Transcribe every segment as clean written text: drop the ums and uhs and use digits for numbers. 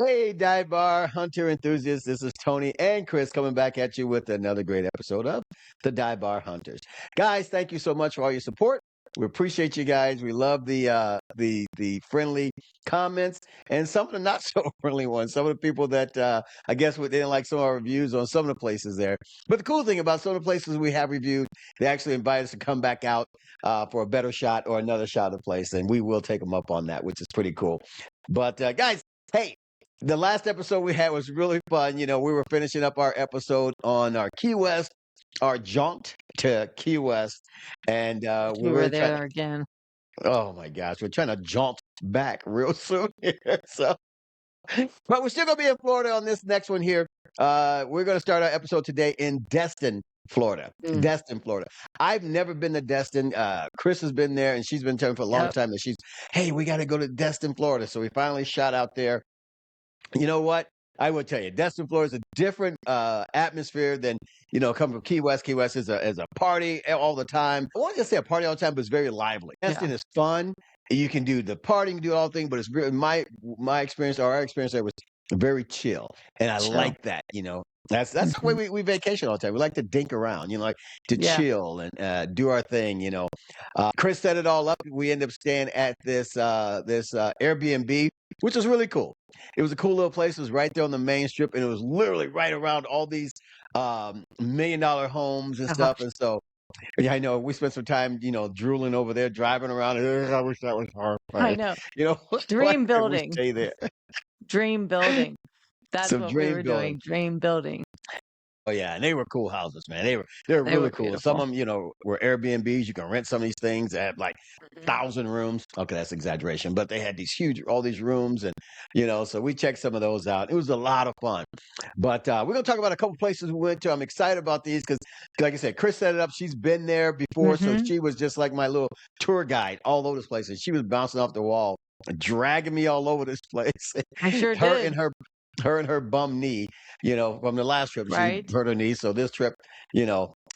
Hey, dive bar hunter enthusiasts. This is Tony and Kris coming back at you with another great episode of the Dive Bar Hunters. Guys, thank you so much for all your support. We appreciate you guys. We love the friendly comments and some of the not so friendly ones. Some of the people that I guess they didn't like some of our reviews on some of the places there. But the cool thing about some of the places we have reviewed, they actually invite us to come back out for a better shot or another shot of the place, and we will take them up on that, which is pretty cool. But guys, hey. The last episode we had was really fun. You know, we were finishing up our episode on our Key West, our jaunt to Key West, and We were there again. Oh my gosh, we're trying to jaunt back real soon here. So, but we're still gonna be in Florida on this next one here. We're gonna start our episode today in Destin, Florida. Destin, Florida. I've never been to Destin. Kris has been there, and she's been telling me for a long time that hey, we got to go to Destin, Florida. So we finally shot out there. You know what? I will tell you, Destin, Florida is a different atmosphere than, coming from Key West. Key West is a party all the time. I won't just say a party all the time, but it's very lively. Destin is fun. You can do the party, you can do all the things, but it's really, my experience or our experience there was very chill. And I like that, That's the way we vacation all the time. We like to dink around, like to chill and do our thing, Kris set it all up. We ended up staying at this Airbnb, which was really cool. It was a cool little place. It was right there on the main strip, and it was literally right around all these $1 million homes and stuff. And so, yeah, I know we spent some time, drooling over there, driving around. I wish that was hard. I know. Dream building. Stay there. Dream building. That's what we were doing. Dream building. Oh yeah, and they were cool houses, man. They were really cool. Beautiful. Some of them, were Airbnbs. You can rent some of these things. They had like 1,000 rooms. Okay, that's exaggeration, but they had all these rooms, and so we checked some of those out. It was a lot of fun. But we're gonna talk about a couple places we went to. I'm excited about these because, like I said, Kris set it up. She's been there before, so she was just like my little tour guide all over this place, and she was bouncing off the wall, dragging me all over this place. I sure did. Her and her bum knee, from the last trip, she hurt her knee. So this trip,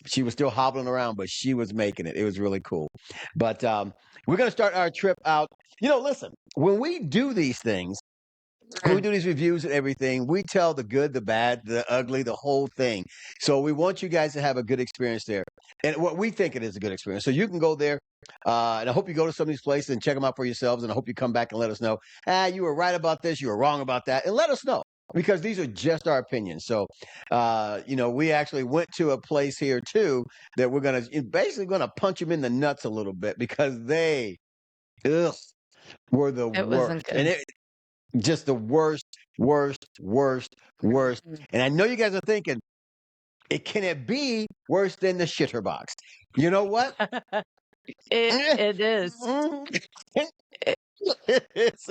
she was still hobbling around, but she was making it. It was really cool. But we're going to start our trip out. Listen, when we do these things, when we do these reviews and everything, we tell the good, the bad, the ugly, the whole thing. So we want you guys to have a good experience there. And what we think it is a good experience. So you can go there. And I hope you go to some of these places and check them out for yourselves. And I hope you come back and let us know, you were right about this, you were wrong about that. And let us know, because these are just our opinions. So, we actually went to a place here too that we're basically going to punch them in the nuts a little bit, because they were the worst. And just the worst. And I know you guys are thinking, can it be worse than the shitter box? You know what? It is.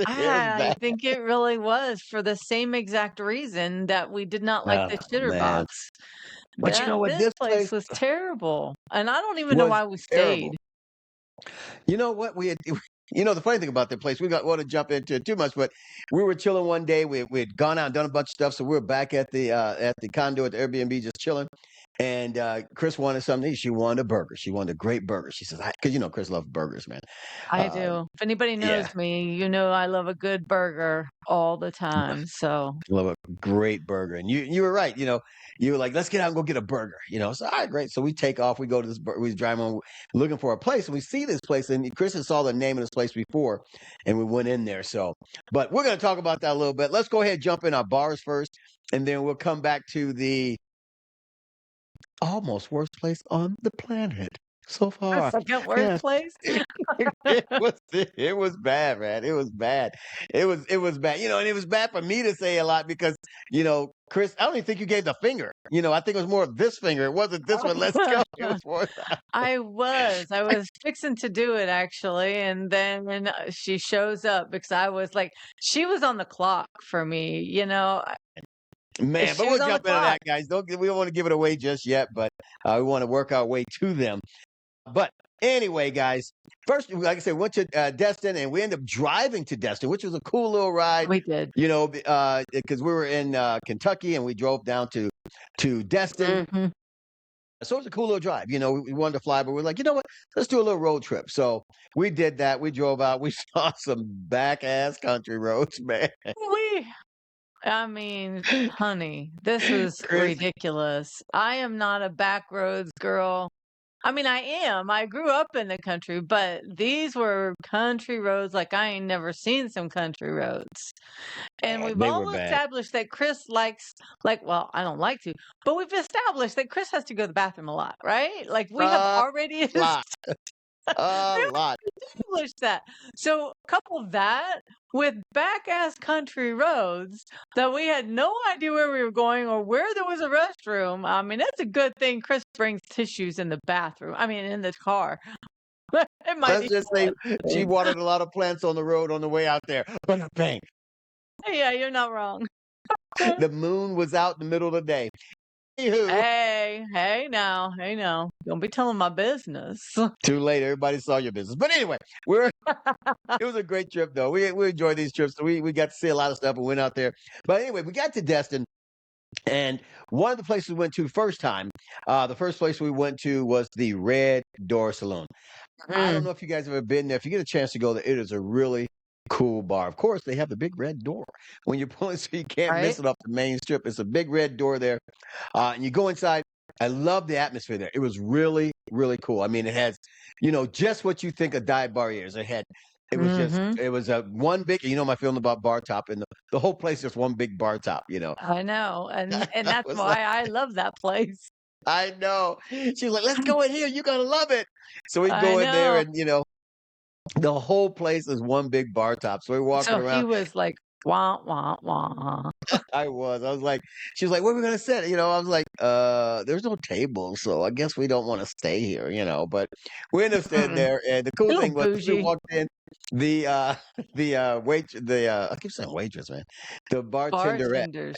I think it really was, for the same exact reason that we did not like the shitter box. But you know what? This place was terrible, and I don't even know why we stayed. You know what? The funny thing about that place, we don't want to jump into it too much, but we were chilling one day. We had gone out and done a bunch of stuff, so we were back at the condo at the Airbnb, just chilling. And Kris wanted something. She wanted a burger. She wanted a great burger. She says, because Kris loves burgers, man. I do. If anybody knows me, I love a good burger all the time. So love a great burger. And you were right. You were like, let's get out and go get a burger. So all right, great. So we take off. We go to this. We drive on looking for a place, and we see this place. And Kris had saw the name of this place before, and we went in there. So, but we're going to talk about that a little bit. Let's go ahead and jump in our bars first, and then we'll come back to the almost worst place on the planet so far. Second worst place. It was bad, man. It was bad. It was bad. And it was bad for me to say a lot because, Kris, I don't even think you gave the finger. I think it was more of this finger. It wasn't this one. Let's go. It was more I was fixing to do it, actually, and then she shows up, because I was like, she was on the clock for me, Man, but we'll jump into that, guys. We don't want to give it away just yet, but we want to work our way to them. But anyway, guys, first, like I said, we went to Destin, and we ended up driving to Destin, which was a cool little ride. We did. Because we were in Kentucky, and we drove down to Destin. So it was a cool little drive. We wanted to fly, but we're like, you know what? Let's do a little road trip. So we did that. We drove out. We saw some back-ass country roads, man. I mean, honey, this was Kris, ridiculous. I am not a backroads girl. I mean, I am. I grew up in the country, but these were country roads like I ain't never seen some country roads. And we've they were all bad. established that Kris likes, like, well, I don't like to, but we've established that Kris has to go to the bathroom a lot, right? Like, we have A already lot, a we lot. established that. So couple that with back ass country roads that we had no idea where we were going or where there was a restroom. I mean, that's a good thing Kris brings tissues in the bathroom. I mean, in the car. It might Let's be just say she thing. watered a lot of plants on the road on the way out there. Bang, bang. Yeah, you're not wrong. The moon was out in the middle of the day. Anywho, Hey now. Don't be telling my business. too late. Everybody saw your business. But anyway, we're it was a great trip though. We enjoyed these trips. We got to see a lot of stuff and went out there. But anyway, we got to Destin. And one of the places we went to first time, the first place we went to was the Red Door Saloon. I don't Mm, know if you guys have ever been there. If you get a chance to go there, it is a really cool bar. Of course, they have the big red door when you're pulling, so you can't right? miss it off the main strip. It's a big red door there, and you go inside. I love the atmosphere there. It was really, really cool. I mean, it has, just what you think a dive bar is. It was just, Mm-hmm. it was a one big. You know my feeling about bar top, and the whole place is one big bar top. I know. And I that's was like, why I love that place. I know. She was like, let's go in here. You're gonna love it. So we I go in there, know. and the whole place is one big bar top. So we're walking So he around. was like, wah, wah, wah. I was like, she was like, where are we gonna sit? I was like, there's no table, so I guess we don't want to stay here, but we ended up staying Mm, there. And the cool a little thing was we bougie. walked in, I keep saying waitress, man. The bartenderette. Bartenders.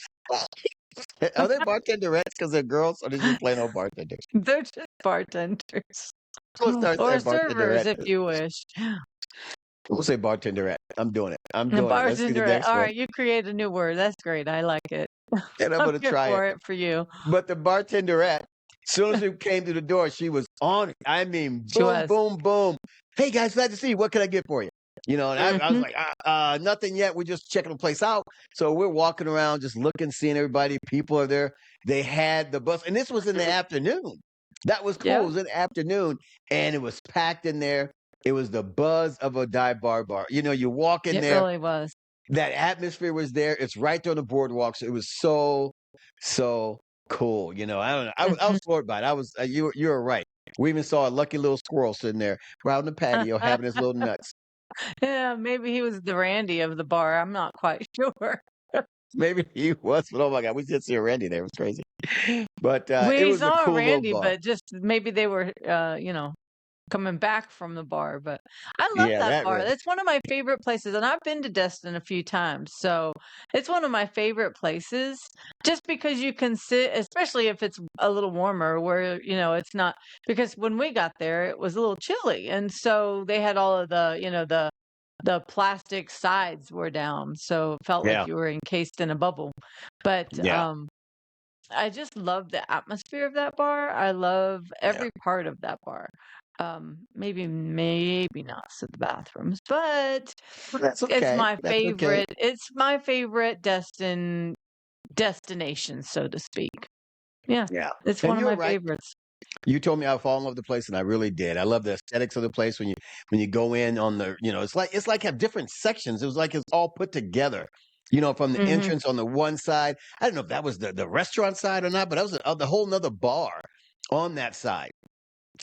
Are they bartenderettes because they're girls, or are they just plain old bartenders? They're just bartenders. We'll start Or saying servers, bartenderette. if you wish. We'll say bartenderette. I'm doing it. I'm A doing it. Let's see the bartender. next All one. right, you create a new word. That's great. I like it. And I'm I'm gonna good try it. for it for you. But the bartenderette, soon as we came to the door, she was on it. I mean, She boom, was. boom, boom. Hey guys, glad to see you. What can I get for you? And I was Hmm. like, nothing yet. We're just checking the place out. So we're walking around, just looking, seeing everybody. People are there. They had the bus, and this was in the afternoon. That was cool. It Yeah, was in the afternoon, and it was packed in there. It was the buzz of a dive bar. You walk in it there, really was. that atmosphere was there. It's right there on the boardwalk. So it was so, so cool. I don't know. I Hmm. was floored by it. You were right. We even saw a lucky little squirrel sitting there right on the patio having his little nuts. Yeah, maybe he was the Randy of the bar. I'm not quite sure. Maybe he was, but oh my God, we did see a Randy there. It was crazy. But it We was a saw cool little Randy, bar. but just maybe they were, coming back from the bar. But I love Yeah, that that bar. Randy. That's one of my favorite places, and I've been to Destin a few times, so it's one of my favorite places. Just because you can sit, especially if it's a little warmer, where it's not. Because when we got there, it was a little chilly, and so they had all of the plastic sides were down, so it felt like Yeah, you were encased in a bubble. But yeah, I just love the atmosphere of that bar. I love yeah. every part of that bar. Maybe not to the bathrooms, but But that's it's okay. my That's okay. favorite. It's my favorite destination, so to speak. Yeah, Yeah. it's And one of you're my right. favorites. You told me I fall in love with the place, and I really did. I love the aesthetics of the place when you go in on the, it's like have different sections. It was like it's all put together. From the Hmm. entrance on the one side. I don't know if that was the restaurant side or not, but that was the whole nother bar on that side.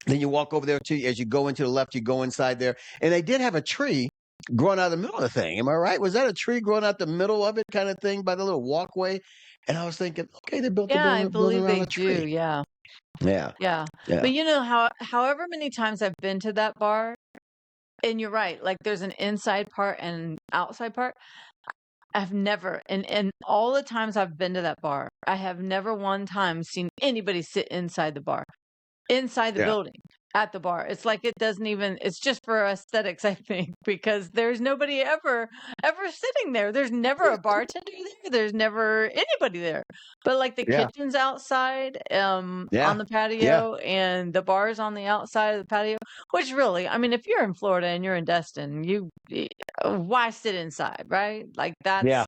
Then you walk over there too. As you go into the left, you go inside there, and they did have a tree growing out of the middle of the thing. Am I right? Was that a tree growing out the middle of it, kind of thing, by the little walkway? And I was thinking, okay, they built the Yeah, I building believe around they a tree. do. Yeah, Yeah, yeah. yeah, But however many times I've been to that bar, and you're right, like there's an inside part and an outside part. I've never, and all the times I've been to that bar, I have never one time seen anybody sit inside the bar, inside the yeah. building, at the bar. It's like it doesn't even, it's just for aesthetics, I think, because there's nobody ever sitting there. There's never a bartender there. There's never anybody there. But like the Yeah, kitchen's outside, on yeah, the yeah, patio, and the bar's on the outside of the patio, which really, I mean, if you're in Florida and you're in Destin, why sit inside, right? Like yeah,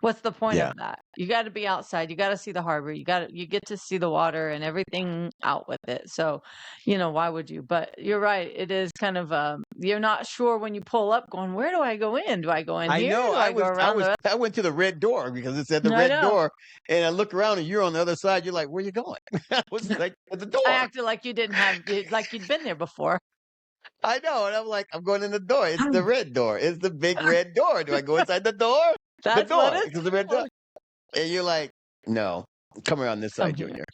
What's the point Yeah. of that? You gotta be outside, you gotta see the harbor, you get to see the water and everything out with it, so, why would you? But you're right, it is kind of, you're not sure when you pull up going, "Where do I go in? Do I go in I here? know. Do I go around the" I went to the Red Door because it said the I Red know. Door, and I look around and you're on the other side. You're like, "Where you going?" I was like, "At the I door." acted like you didn't have it like you'd been there before. I know, and I'm like, "I'm going in the door. It's the Red Door. It's the big red door. Do I go inside the door? The That's what door, it's because the red door." for. And you're like, "No, come around this Come side, here. Junior."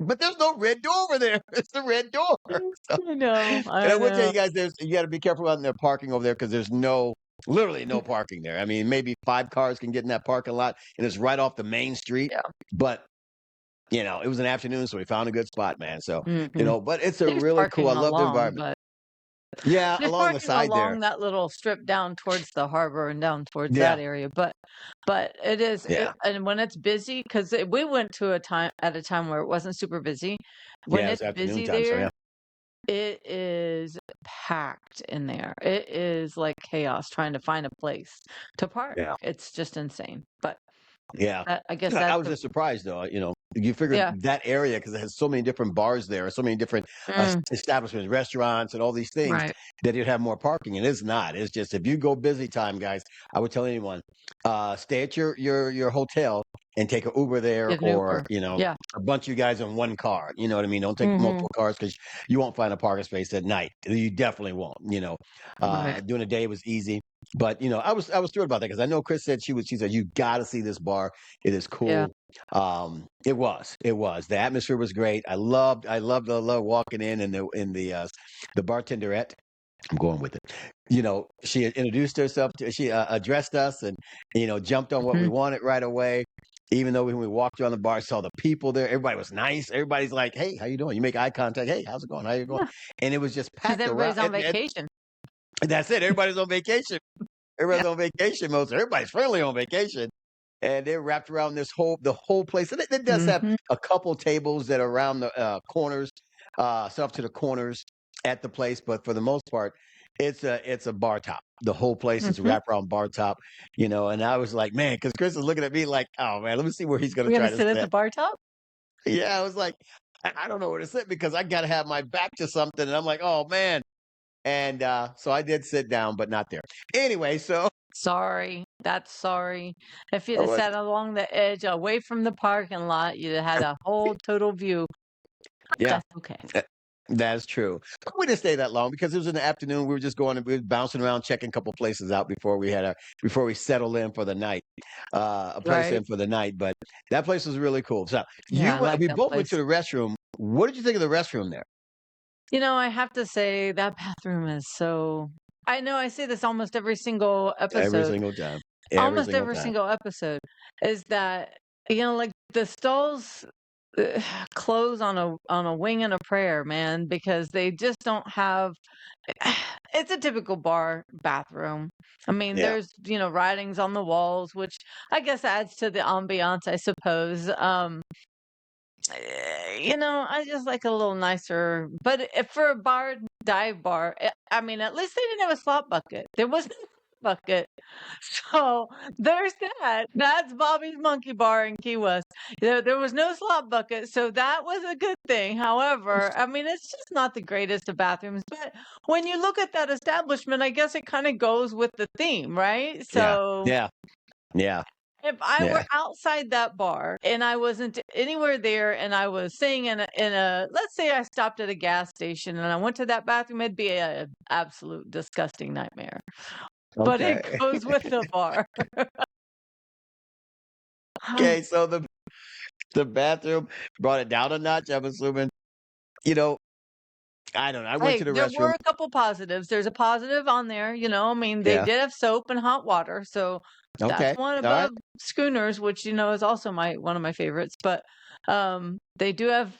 But there's no red door over there. It's the Red Door. So, I know, and I I will tell know. you guys, you got to be careful out in there parking over there because there's literally no parking there. I mean, maybe 5 cars can get in that parking lot, and it's right off the main street. Yeah. But it was an afternoon, so we found a good spot, man. So Mhm. but it's a There's really cool. I parking love the along, environment. but Yeah, there's along the parking side there. along that little strip down towards the harbor and down towards that Yeah, area, but it is yeah, and when it's busy, 'cause we went to a time at a time where it wasn't super busy. When yeah. It's it's afternoon busy time, so yeah, there, it is packed in there. It is like chaos trying to find a place to park. yeah. It's just insane, but Yeah. I guess I that's was the just surprised though, you figured yeah. that area because it has so many different bars there, so many different Mm, establishments, restaurants, and all these things right. that you'd have more parking. And it's not. It's just if you go busy time, guys, I would tell anyone, stay at your hotel and take an Uber there, Get an or Uber. Yeah. a bunch of you guys in one car. You know what I mean? Don't take Mhm. multiple cars because you won't find a parking space at night. You definitely won't. Right. During the day was easy. But I was thrilled about that because I know Kris said she said you got to see this bar. It is Yeah. cool. It was the atmosphere was great. I loved walking in the bartenderette. I'm going with it. She had introduced herself. She addressed us and jumped on what we Mhm. wanted right away. Even though when we walked around the bar, saw the people there, everybody was nice. Everybody's like, "Hey, how you doing?" You make eye contact. "Hey, how's it going? How you going?" Yeah, And it was just 'cause packed around. everybody's on vacation. And that's it. Everybody's on vacation. Yeah. Everybody's on vacation mode. So everybody's friendly on vacation, and they're wrapped around the whole place. And it does have Mhm. a couple tables that are around the corners, so up to the corners at the place. But for the most part, it's a bar top. The whole place is Mhm. wrapped around bar top. And I was like, man, because Chris is looking at me like, oh man, let me see where he's going to We're try gonna to sit at the sit. bar top? Yeah, I was like, I don't know where to sit because I got to have my back to something, and I'm like, oh man. And so I did sit down, but not there. Anyway, so Sorry, that's sorry. If you'd I have was sat along the edge away from the parking lot, you'd have had a whole total view. yeah. That's okay. Uh, That's true. But we didn't stay that long because it was in the afternoon. We were just going and we were bouncing around, checking a couple places out before we settled in for the night, a place Right? in for the night. But that place was really cool. So Yeah, I like we that both went to place. the restroom. What did you think of the restroom there? I have to say that bathroom is so I know I say this Every single time. Every almost single every time. single episode, is that, like the stalls uh, close on a wing and a prayer, man, because they just don't have it's a typical bar bathroom. I mean, Yeah. there's, writings on the walls, which I guess adds to the ambiance, I suppose. I just like a little nicer, but for a dive bar, I mean, at least they didn't have a slop bucket. There was no bucket. So there's that. That's Bobby's Monkey Bar in Key West. There was no slop bucket, so that was a good thing. However, I mean, it's just not the greatest of bathrooms. But when you look at that establishment, I guess it kind of goes with the theme, right? Yeah. So Yeah. Yeah. if I were Yeah. outside that bar and I wasn't anywhere there and I was sitting in a let's say I stopped at a gas station and I went to that bathroom, it'd be a absolute disgusting nightmare. But it Okay. goes with the bar. Okay. So the bathroom brought it down a notch. I'm assuming. You know, I don't know. I went Hey, to the there restroom. were a couple positives. There's a positive on there, I mean, they Yeah. did have soap and hot water, so that's Okay. one All right. above Schooners, which, is also my one of my favorites, but, they do have,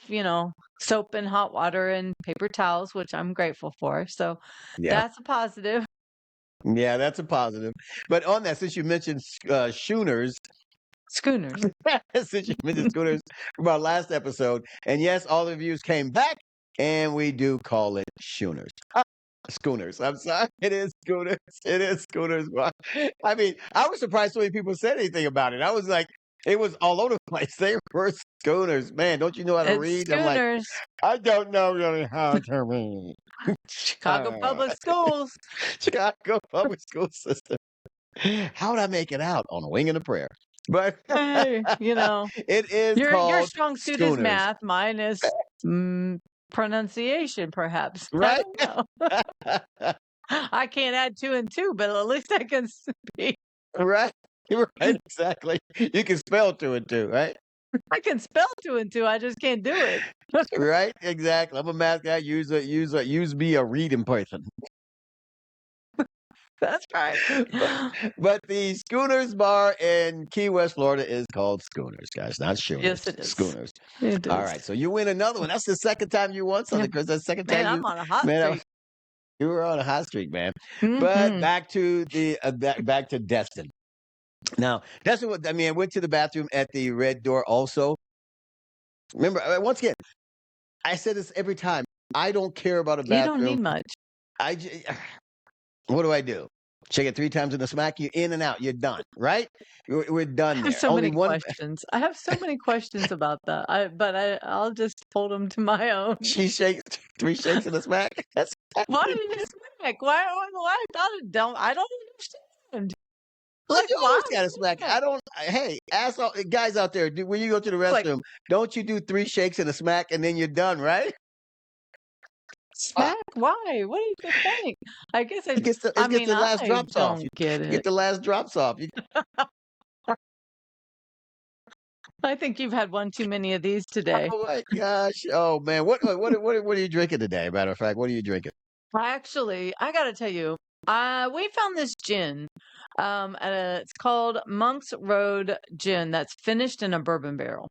soap and hot water and paper towels, which I'm grateful for, so Yeah. that's a positive. Yeah, that's a positive. But on that, since you mentioned Schooners, Schooners. since you mentioned Schooners from our last episode, and yes, all the reviews came back, and we do call it Schooners. Schooners. I'm sorry. It is Schooners. It is Schooners. I mean, I was surprised so many people said anything about it. I was like, it was all over the place. They were Schooners. Man, don't you know how to It's read? I'm like, Schooners, I don't know really how to read. Chicago Public Schools. Chicago public school system. How would I make it out on a wing and a prayer? But Hey, it is your called strong suit is Schooners, math. Mine is pronunciation, perhaps. I right? don't know. I can't add 2 and 2, but at least I can speak. Right? Right, exactly. You can spell two and two, right? I can spell 2 and 2. I just can't do it. Right? Exactly. I'm a math guy. Use me a reading person. That's right. But the Schooners Bar in Key West, Florida is called Schooners, guys, not Schooners. Yes, it is. Schooners. It All is. right. So you win another one. That's the second time you won something, Chris. That's the second Man, time I'm on a hot man, streak. you were on a hot streak, man. But Mhm. back to back to Destin. Now, Destin, I mean, I went to the bathroom at the Red Door also. Remember, once again, I said this every time. I don't care about a You don't need bathroom. much. What do I do? Check it 3 times in the smack. You're in and out. You're done, right? We're I done have there. so Only many one. questions. I have so many questions about that. I'll just hold them to my own. She shakes 3 shakes in the smack. That's Why did it smack? Why I thought it don't I don't understand. Like you why always got to smack. smack? I don't. Hey, ask all guys out there. When you go to the Like restroom, don't you do 3 shakes and a smack and then you're done, right? smack? Why? What do you think? I guess It gets the last I drops off. don't You get get it. the last drops off. I think you've had one too many of these today. Oh my gosh. Oh man. What are you drinking today? Matter of fact, what are you drinking? I gotta tell you, we found this gin. It's called Monk's Road Gin that's finished in a bourbon barrel,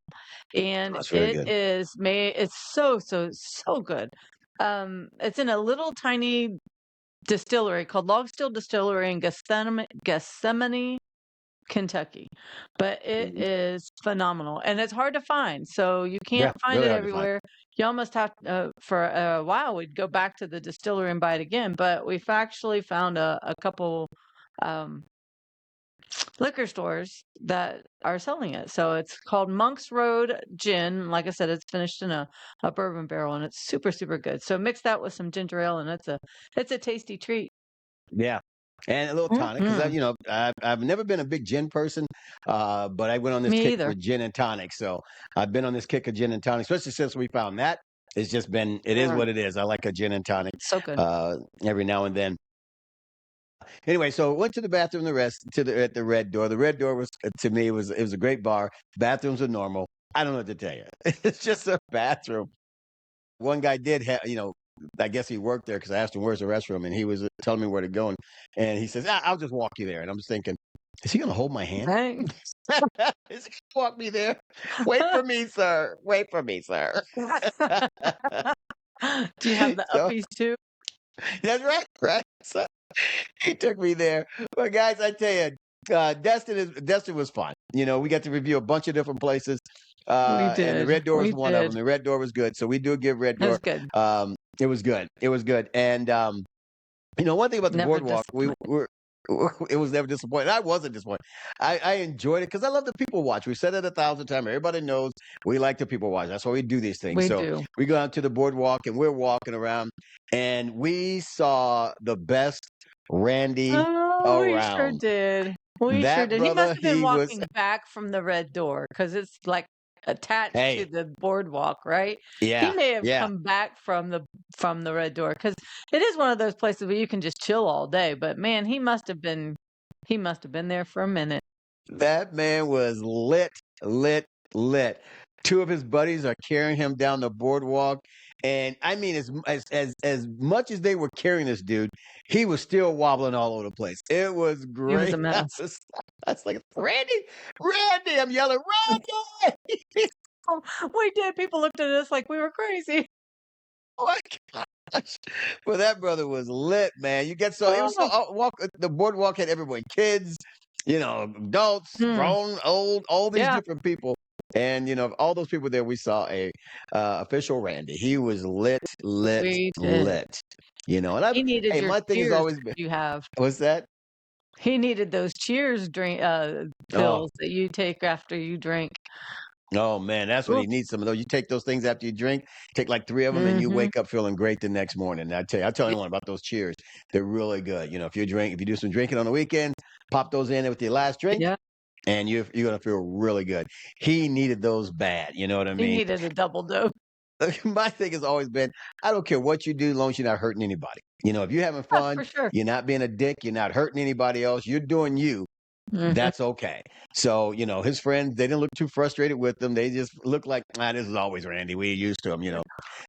and That's very good. It's so good. It's in a little tiny distillery called Log Still Distillery in Gethsemane, Kentucky. But it Mhm. is phenomenal, and it's hard to find, so you Yeah, can't find really it hard to find. everywhere. You almost have for a while, we'd go back to the distillery and buy it again, but we've actually found a couple um, liquor stores that are selling it. So it's called Monk's Road Gin. Like I said, it's finished in a bourbon barrel, and it's super, super good. So mix that with some ginger ale, and it's a tasty treat. Yeah. And a little tonic, because Mhm. I've never been a big gin person, but I went on this Me kick either. for gin and tonic. So I've been on this kick of gin and tonic, especially since we found that. It's just been, it is Mm, what it is. I like a gin and tonic so good. every now and then. Anyway, so went to the bathroom. The rest to the at the Red Door. The Red Door was to me it was a great bar. Bathrooms are normal. I don't know what to tell you. It's just a bathroom. One guy did have, I guess he worked there because I asked him where's the restroom, and he was telling me where to go, and he says, I'll just walk you there. And I'm just thinking, is he going to hold my hand? Right? Is he going to walk me there? Wait for me, sir. Wait for me, sir. Do you have the So uppies too? that's right, right. So he took me there. But guys, I tell you, Destin was fun. We got to review a bunch of different places, We and the did. Red Door was We one of them. did. The Red Door was good, so we do give Red It was Door. good. It was good. It was good, and one thing about the Never boardwalk, we disappointed. were. It was never disappointing. I wasn't disappointed. I enjoyed it because I love the people watch. We said it 1,000 times. Everybody knows we like the people watch. That's why we do these things. We So do. we go out to the boardwalk and we're walking around, and we saw the best Randy Oh, we sure around. did. We sure That did. He must brother, have been he was. walking back from the Red Door because it's like attached to Hey, the boardwalk, right? He yeah, may have yeah. come back from the Red Door because it is one of those places where you can just chill all day. But man, he must have been there for a minute. That man was lit, lit, lit. 2 of his buddies are carrying him down the boardwalk, and I mean, as much as they were carrying this dude, he was still wobbling all over the place. It was He was great. a mess. I was like, Randy, Randy! I'm yelling, Randy! Oh, we did. People looked at us like we were crazy. Oh my gosh! Well, that brother was lit, man. You get so it was so Oh, the boardwalk had everyone, kids, adults, mm, grown, old, all these yeah. different people. And of all those people there, we saw a official Randy. He was lit, lit, We did. lit. And I He needed hey, your my thing has cheers always that been you have. what's that? He needed those cheers Oh, pills that you take after you drink. oh man, that's when Oof. he needs some of those. You take those things after you drink, take like 3 of them, and you Mhm. wake up feeling great the next morning. I tell Yeah. anyone about those cheers. They're really good. If you do some drinking on the weekend, pop those in with your last drink, Yeah. and you're gonna feel really good. He needed those bad. You know what I He mean? needed a double dose. My thing has always been, I don't care what you do, as long as you're not hurting anybody. If you're having Yeah, fun, for sure. you're not being a dick, you're not hurting anybody else, you're doing you. Mhm. That's okay. So, his friends, they didn't look too frustrated with them. They just looked like, this is always Randy. We're used to him.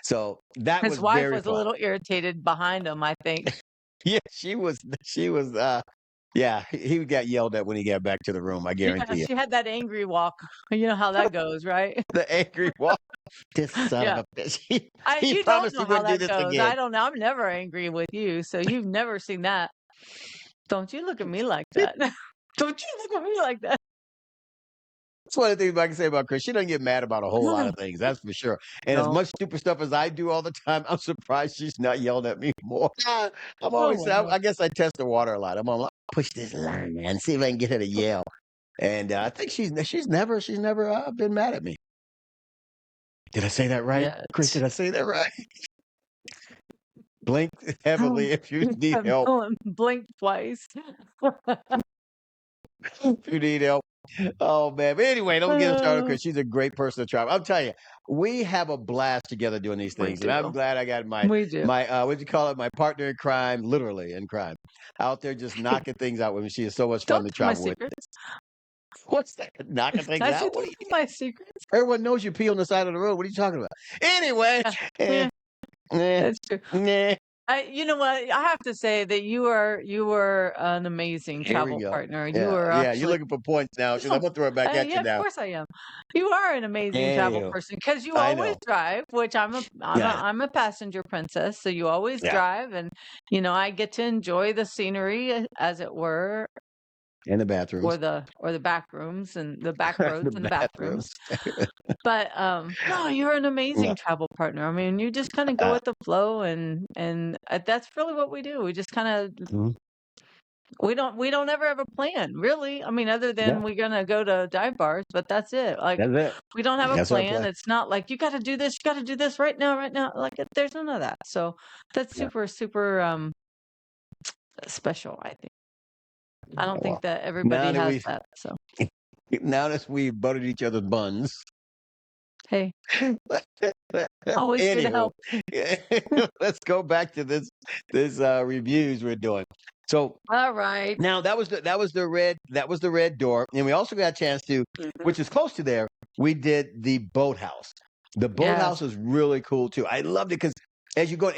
So that His was wife very was a fun. little irritated behind him, I think. Yeah, she was, yeah, he got yelled at when he got back to the room. I Yeah, guarantee you. she had that angry walk. You know how that goes, right? The angry walk. This son of Yeah. a bitch. He, I he You don't promised he know how wouldn't do that this goes. again. I don't know. I'm never angry with you, so you've never seen that. Don't you look at me like that. Don't you look at me like that. That's one of the things I can say about Chris. She doesn't get mad about a whole lot of things, that's for sure. And as No. much stupid stuff as I do all the time, I'm surprised she's not yelling at me more. I'm Oh, always, wow. I guess I test the water a lot. I'm on, push this line, man, see if I can get her to yell. And I think she's never been mad at me. Did I say that right, Yeah. Chris? Did I say that right? Blink heavily if you need I've help. blinked twice. If you need help. Oh man. But anyway, don't get us started Uh, because she's a great person to travel. I'm telling you, we have a blast together doing these we things. And I'm do. glad I got my We do. my what you call it, my partner in crime, literally in crime, out there just knocking things out with me. She is so much fun Don't to tell my travel with. secrets. What's that? Knocking things I said, out? What don't are you tell my secrets. everyone knows you pee on the side of the road. What are you talking about? Anyway, Yeah. eh, Yeah, eh, that's true. eh. You know what? I have to say that you were an amazing Here we travel go. partner. You Yeah, were yeah. You're actually looking for points now because I'm no, gonna throw it back at yeah, you of now. course I am. You are an amazing travel Anywho, person because you I always know. drive, which Yeah, I know. I'm a passenger princess, so you always Yeah. drive, and I get to enjoy the scenery, as it were, In the bathrooms. or the back rooms and the back roads The and the bathrooms. bathrooms. But no, you're an Yeah. amazing travel partner. I mean, you just kind of go Uh, with the flow, and that's really what we do. We just kind of mhm. we don't ever have a plan, really. I mean, other Yeah, than we're gonna go to dive bars, but that's it. Like, that's it. we don't have a That's our plan. plan. It's not like you got to do this, you got to do this right now, right now. Like, there's none of that. So that's Yeah. super, super special. I think. I don't think Well, that now everybody that has we that. So buttered each other's buns. hey, always here to Anywho, help. let's go back to this reviews we're doing. So All right. now that was the red door, and we also got a chance to, Mhm. which is close to there. We did the boathouse. The Yes. boathouse is really cool too. I loved it because as you go,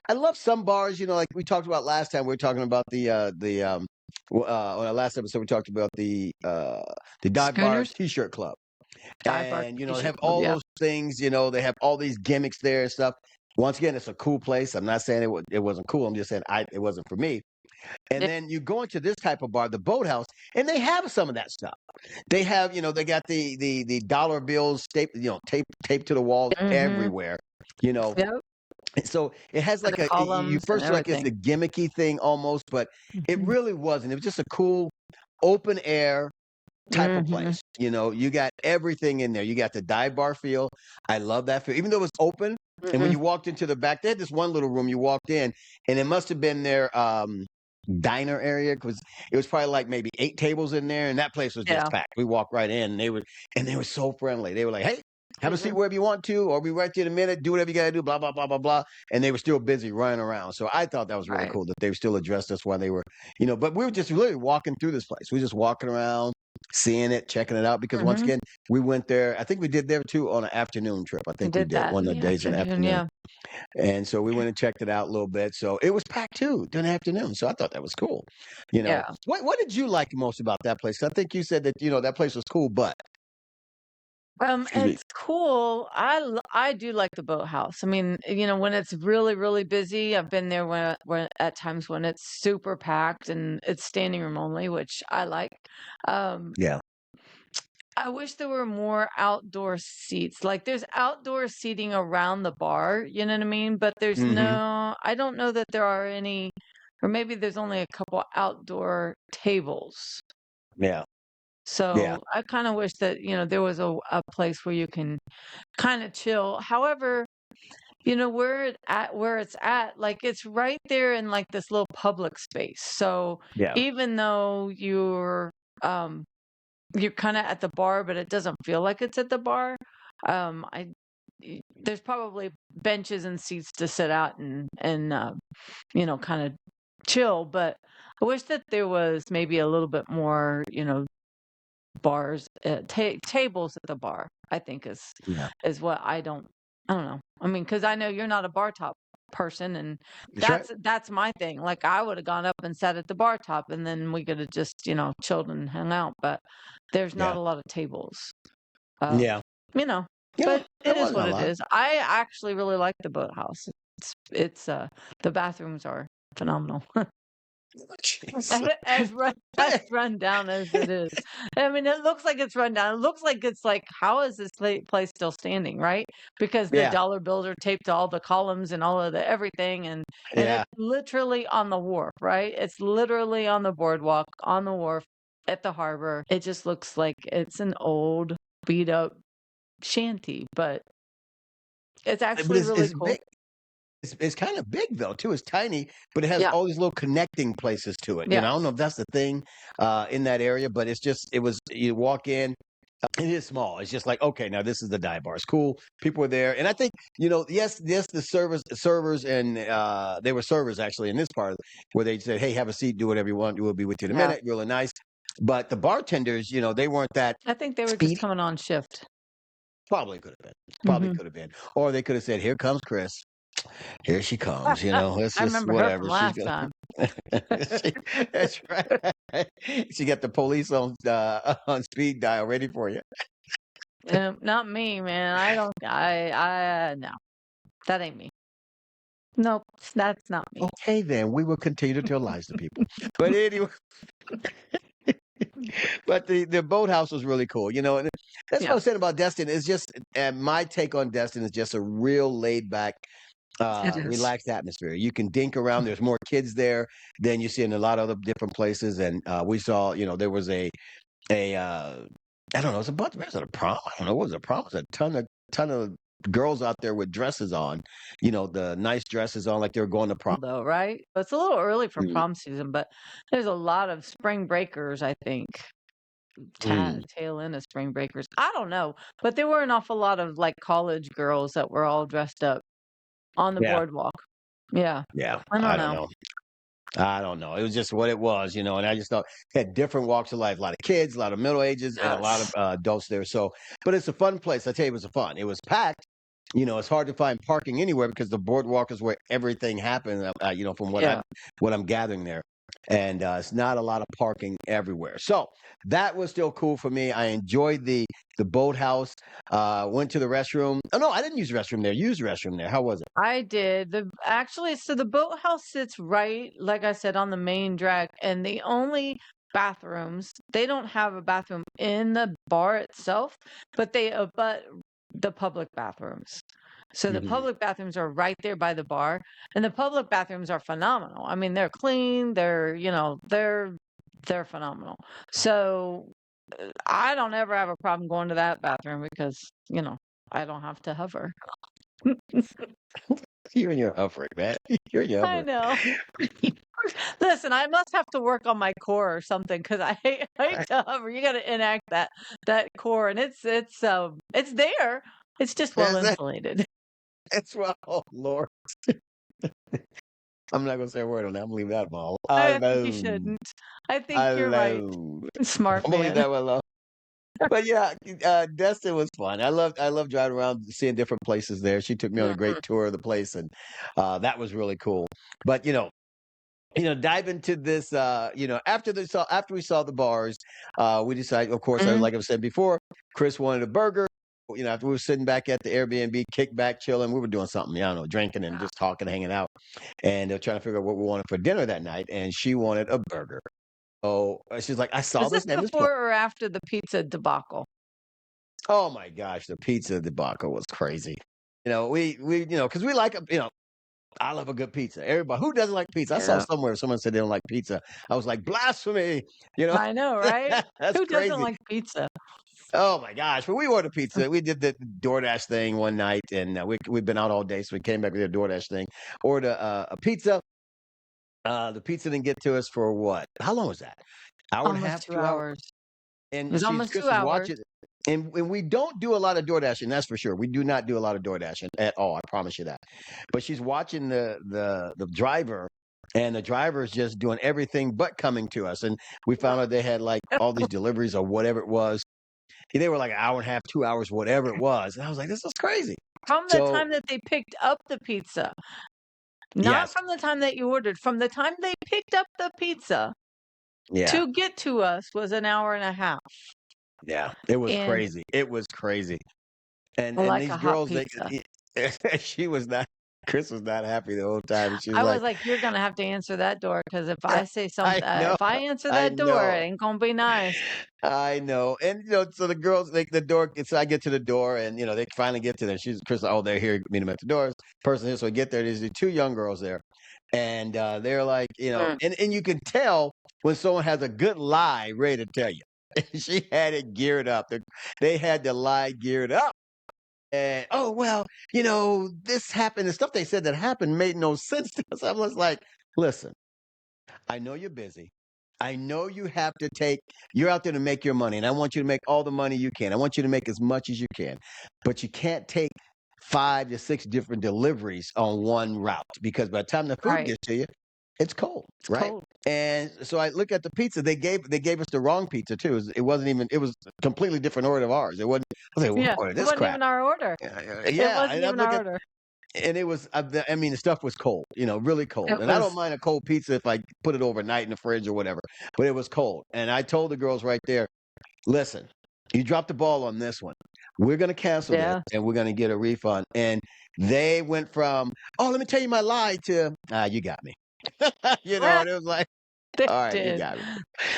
I love some bars. Like we talked about last time. We were talking about on our last episode we talked about the dive bar Schooners, t-shirt club, dive bar, and they t-shirt have club. all Yep. those things. They have all these gimmicks there and stuff. Once again, it's a cool place. I'm not saying it wasn't cool. I'm just saying it wasn't for me. And Yep. then you go into this type of bar, the Boathouse, and they have some of that stuff. They have, they got the dollar bills taped to the walls Mhm. everywhere. You know, Yep. so it has For like the you columns and first feel like it's everything. a gimmicky thing almost, but it Mhm. really wasn't. It was just a cool open air type of Mhm. place. You got everything in there. You got the dive bar feel. I love that feel. Even though it was open, and when Mhm. you walked into the back, they had this one little room you walked in, and it must have been their diner area because it was probably like maybe 8 tables in there, and that place was just Yeah. packed. We walked right in, and they were so friendly. They were like, "Hey, have a seat Mhm. wherever you want to, or be right there in a minute. Do whatever you gotta do." Blah blah blah blah blah. And they were still busy running around. So I thought that was really Right. cool that they still addressed us while they were, But we were just really walking through this place. We were just walking around, seeing it, checking it out. Because once Mhm. again, we went there. I think we did there too on an afternoon trip. I think we Did did that one in of the the days in the afternoon. afternoon. Yeah. And so we went and checked it out a little bit. So it was packed too during the afternoon. So I thought that was cool. Yeah. What did you like most about that place? I think you said that that place was cool, but excuse me. It's cool. I do like the boathouse. I mean, when it's really, really busy, I've been there when at times when it's super packed and it's standing room only, which I like. Um, Yeah. I wish there were more outdoor seats. Like there's outdoor seating around the bar, you know what I mean? But there's Hmm. no, I don't know that there are any, or maybe there's only a couple outdoor tables. Yeah, yeah, So I kind of wish that, there was a place where you can kind of chill. However, where it's at, like it's right there in like this little public space. So yeah, even though um you're kind of at the bar, but it doesn't feel like it's at the bar. There's probably benches and seats to sit out and kind of chill. But I wish that there was maybe a little bit more, bars, tables at the bar. I think yeah. is what I don't know. I mean, because I know you're not a bar top person, and That's right. that's my thing. Like I would have gone up and sat at the bar top, and then we could have just chilled and hung out. But there's not Yeah, a lot of tables. Uh, yeah, you know, yeah. but There it is wasn't what a it lot. is. I actually really like the boathouse. It's the bathrooms are phenomenal. Jeez. As run down as it is. I mean, it looks like it's run down. It looks like it's like, how is this place still standing, right? Because the Yeah, dollar bills are taped to all the columns and all of the everything, and yeah. it's literally on the wharf, right? It's literally on the boardwalk, on the wharf, at the harbor. It just looks like it's an old, beat up shanty, but it's But actually really it's cool. big. It's kind of big though too. It's tiny, but it has Yeah, all these little connecting places to it. I don't know yes. if that's the thing in that area, but it was you walk in. It is small. It's just like, okay, now this is the dive bar. It's cool. People were there, and I think yes, the servers, and they were servers actually in this part where they said, "Hey, have a seat, do whatever you want. We'll be with you in a Yeah. minute." Really nice. But the bartenders, they weren't that I think they were just speedy. coming on shift. Probably could have been. Probably Hmm. could have been. Or they could have said, "Here comes Kris. Here she comes." Let's I just remember her from whatever. She's last gonna. time. she, that's right. She got the police on on speed dial ready for you. Not me, man. No, that ain't me. Nope, that's not me. Okay, then we will continue to tell lies to people. But anyway, but the boathouse was really cool. And that's what I Yeah, was saying about Destin. Is just and my take on Destin is just a real laid back, it is. relaxed atmosphere. You can dink around. There's more kids there than you see in a lot of other different places. And we saw, there was a I don't know, it's a bunch. Was it a prom? I don't know. What was a prom? It was a ton of girls out there with dresses on. The nice dresses on, like they were going to prom. Though, right? It's a little early for Mm, prom season, but there's a lot of spring breakers, I think. mm, Tail end of spring breakers. I don't know, but there were an awful lot of like college girls that were all dressed up on the yeah, boardwalk. Yeah, yeah. I don't I don't know. know. I don't know. It was just what it was, and I just thought had different walks of life, a lot of kids, a lot of middle ages, and a lot of Yes. adults there. So, but it's a fun place. I tell you, it was a fun. It was packed. It's hard to find parking anywhere because the boardwalk is where everything happened. From Yeah. what I'm gathering there, and it's not a lot of parking everywhere. So that was still cool for me. I enjoyed the boathouse. Went to the restroom. Oh no, I didn't use the restroom there. Used the restroom there. How was it? I did. So the boathouse sits right, like I said, on the main drag, and the only bathrooms, they don't have a bathroom in the bar itself, but the public bathrooms. So the Hmm. public bathrooms are right there by the bar, and the public bathrooms are phenomenal. I mean, they're clean, they're phenomenal. So I don't ever have a problem going to that bathroom because, I don't have to hover. You're in your hovering, man. You're in your I hovering. know. Listen, I must have to work on my core or something because I hate to hover. You got to enact that core, and it's there. It's just well Is that? insulated. That's right. Oh Lord, I'm not gonna say a word on that. I'm gonna leave that alone. I think you Alone, shouldn't. I think you're right. alone. Smart I'm gonna leave man. that one alone. But yeah, Destin was fun. I love driving around, seeing different places there. She took me on a Mhm. great tour of the place, and that was really cool. But dive into this. After we saw the bars, we decided, of course, Mhm. like I said before, Kris wanted a burger. After we were sitting back at the Airbnb, kick back, chilling, we were doing something, I don't know, drinking and Yeah. just talking, hanging out, and trying to figure out what we wanted for dinner that night. And she wanted a burger. Oh, she's like, I saw Was this this name this place. before or after the pizza debacle? Oh my gosh, the pizza debacle was crazy. Because we like, I love a good pizza. Everybody who doesn't like pizza. I saw Yeah. somewhere someone said they don't like pizza. I was like, blasphemy. You know, I know, right? that's Who doesn't crazy. like pizza? Oh my gosh! But we ordered pizza. We did the DoorDash thing one night, and we've been out all day, so we came back with the DoorDash thing. Ordered a pizza. The pizza didn't get to us for what? How long was that? Hour and a Almost half, 2 2 hours. hours. It And was almost Chris 2 was hours. watching, and we don't do a lot of DoorDashing. That's for sure. We do not do a lot of DoorDashing at all. I promise you that. But she's watching the driver, and the driver is just doing everything but coming to us. And we found out they had like all these deliveries or whatever it was. They were like an hour and a half, 2 hours, whatever it was. And I was like, this is crazy. From the So time that they picked up the pizza, not yes, from the time that you ordered, from the time they picked up the pizza yeah, to get to us was an hour and a half. yeah, it was And crazy. It was crazy. And like these a hot girls, pizza. she was not. Chris was not happy the whole time. And she was I was like, like, "You're gonna have to answer that door because if I say I something, know, if I answer I that door, it know. ain't gonna be nice." I know. And so the girls, like the door, so I get to the door and they finally get to there. She's Chris, oh, they're here, meet them at the doors. Person here, so we get there. There's the two young girls there. And they're like, Mm. and you can tell when someone has a good lie ready to tell you. She had it geared up. They had the lie geared up. And oh well, this happened. The stuff they said that happened made no sense to us. I was like, listen, I know you're busy. I know you're out there to make your money, and I want you to make all the money you can. I want you to make as much as you can, but you can't take 5 to 6 different deliveries on one route because by the time the food Right. gets to you, it's cold, It's right? cold. And so I look at the pizza. They gave us the wrong pizza too. It wasn't even. It was a completely different order of ours. It wasn't. I was like, well, Yeah. who ordered It this wasn't crap? even our order. Yeah, It yeah. wasn't And I even look our at order. and it was, I mean, the stuff was cold, really cold. It And I don't was mind a cold pizza if I put it overnight in the fridge or whatever, but it was cold. And I told the girls right there, listen, you dropped the ball on this one. We're going to cancel this yeah. and we're going to get a refund. And they went from, oh, let me tell you my lie to, you got me. And it was like, They all right, you did. got me.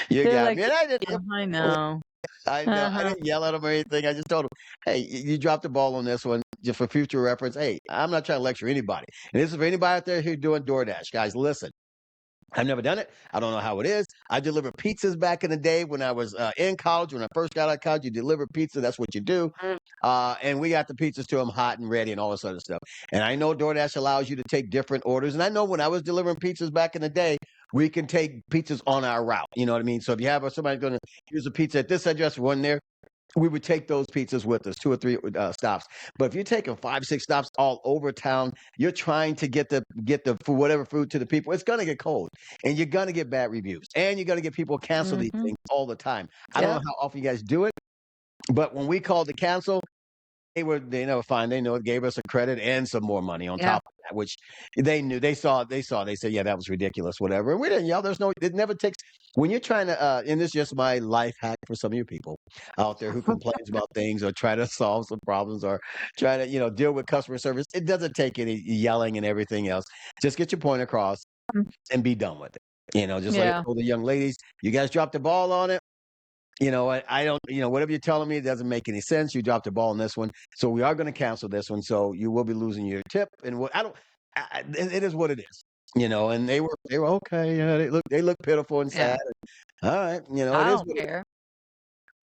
You They're got like, me. And I "Yeah, didn't. I know." I know. I Uh-huh. didn't yell at him or anything. I just told him, "Hey, you dropped the ball on this one. Just for future reference. Hey, I'm not trying to lecture anybody. And this is for anybody out there who's doing DoorDash, guys. Listen, I've never done it. I don't know how it is. I delivered pizzas back in the day when I was in college. When I first got out of college, you deliver pizza. That's what you do. Mm. And we got the pizzas to them hot and ready and all this other stuff. And I know DoorDash allows you to take different orders. And I know when I was delivering pizzas back in the day, we can take pizzas on our route. You know what I mean? So if you have somebody going to use a pizza at this address, one there, we would take those pizzas with us, 2 or 3 stops. But if you're taking 5, 6 stops all over town, you're trying to get the for whatever food to the people. It's gonna get cold, and you're gonna get bad reviews, and you're gonna get people cancel these Mhm. things all the time. I don't know Yep. how often you guys do it, but when we called to cancel, they never fine. They know it gave us a credit and some more money on Yeah. top of that, which they knew. They said, yeah, that was ridiculous, whatever. And we didn't yell. It never takes when you're trying to. And this is just my life hack for some of you people out there who complains about things or try to solve some problems or try to deal with customer service. It doesn't take any yelling and everything else. Just get your point across and be done with it. Just like I Yeah. told the young ladies, you guys dropped the ball on it. I don't, whatever you're telling me, it doesn't make any sense. You dropped the ball on this one. So we are going to cancel this one. So you will be losing your tip. And what I don't, it is what it is, and they were okay. Yeah, they look pitiful and Yeah. sad. All right. It I is don't what it care.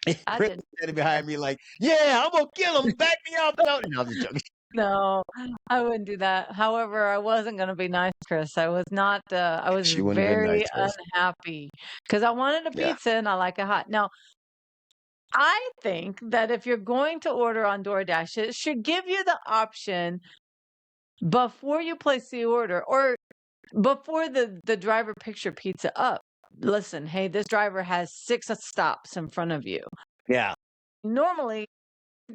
is. I Chris didn't is standing care. behind me like, yeah, I'm going to kill him. Back me up. No, I'm just joking. No, I wouldn't do that. However, I wasn't gonna be nice, Chris. I was not, I was She wouldn't have been nice, very Chris. unhappy because I wanted a Yeah. pizza and I like it hot. Now, I think that if you're going to order on DoorDash, it should give you the option before you place the order or before the driver picks your pizza up. Listen, hey, this driver has 6 stops in front of you. Yeah. Normally,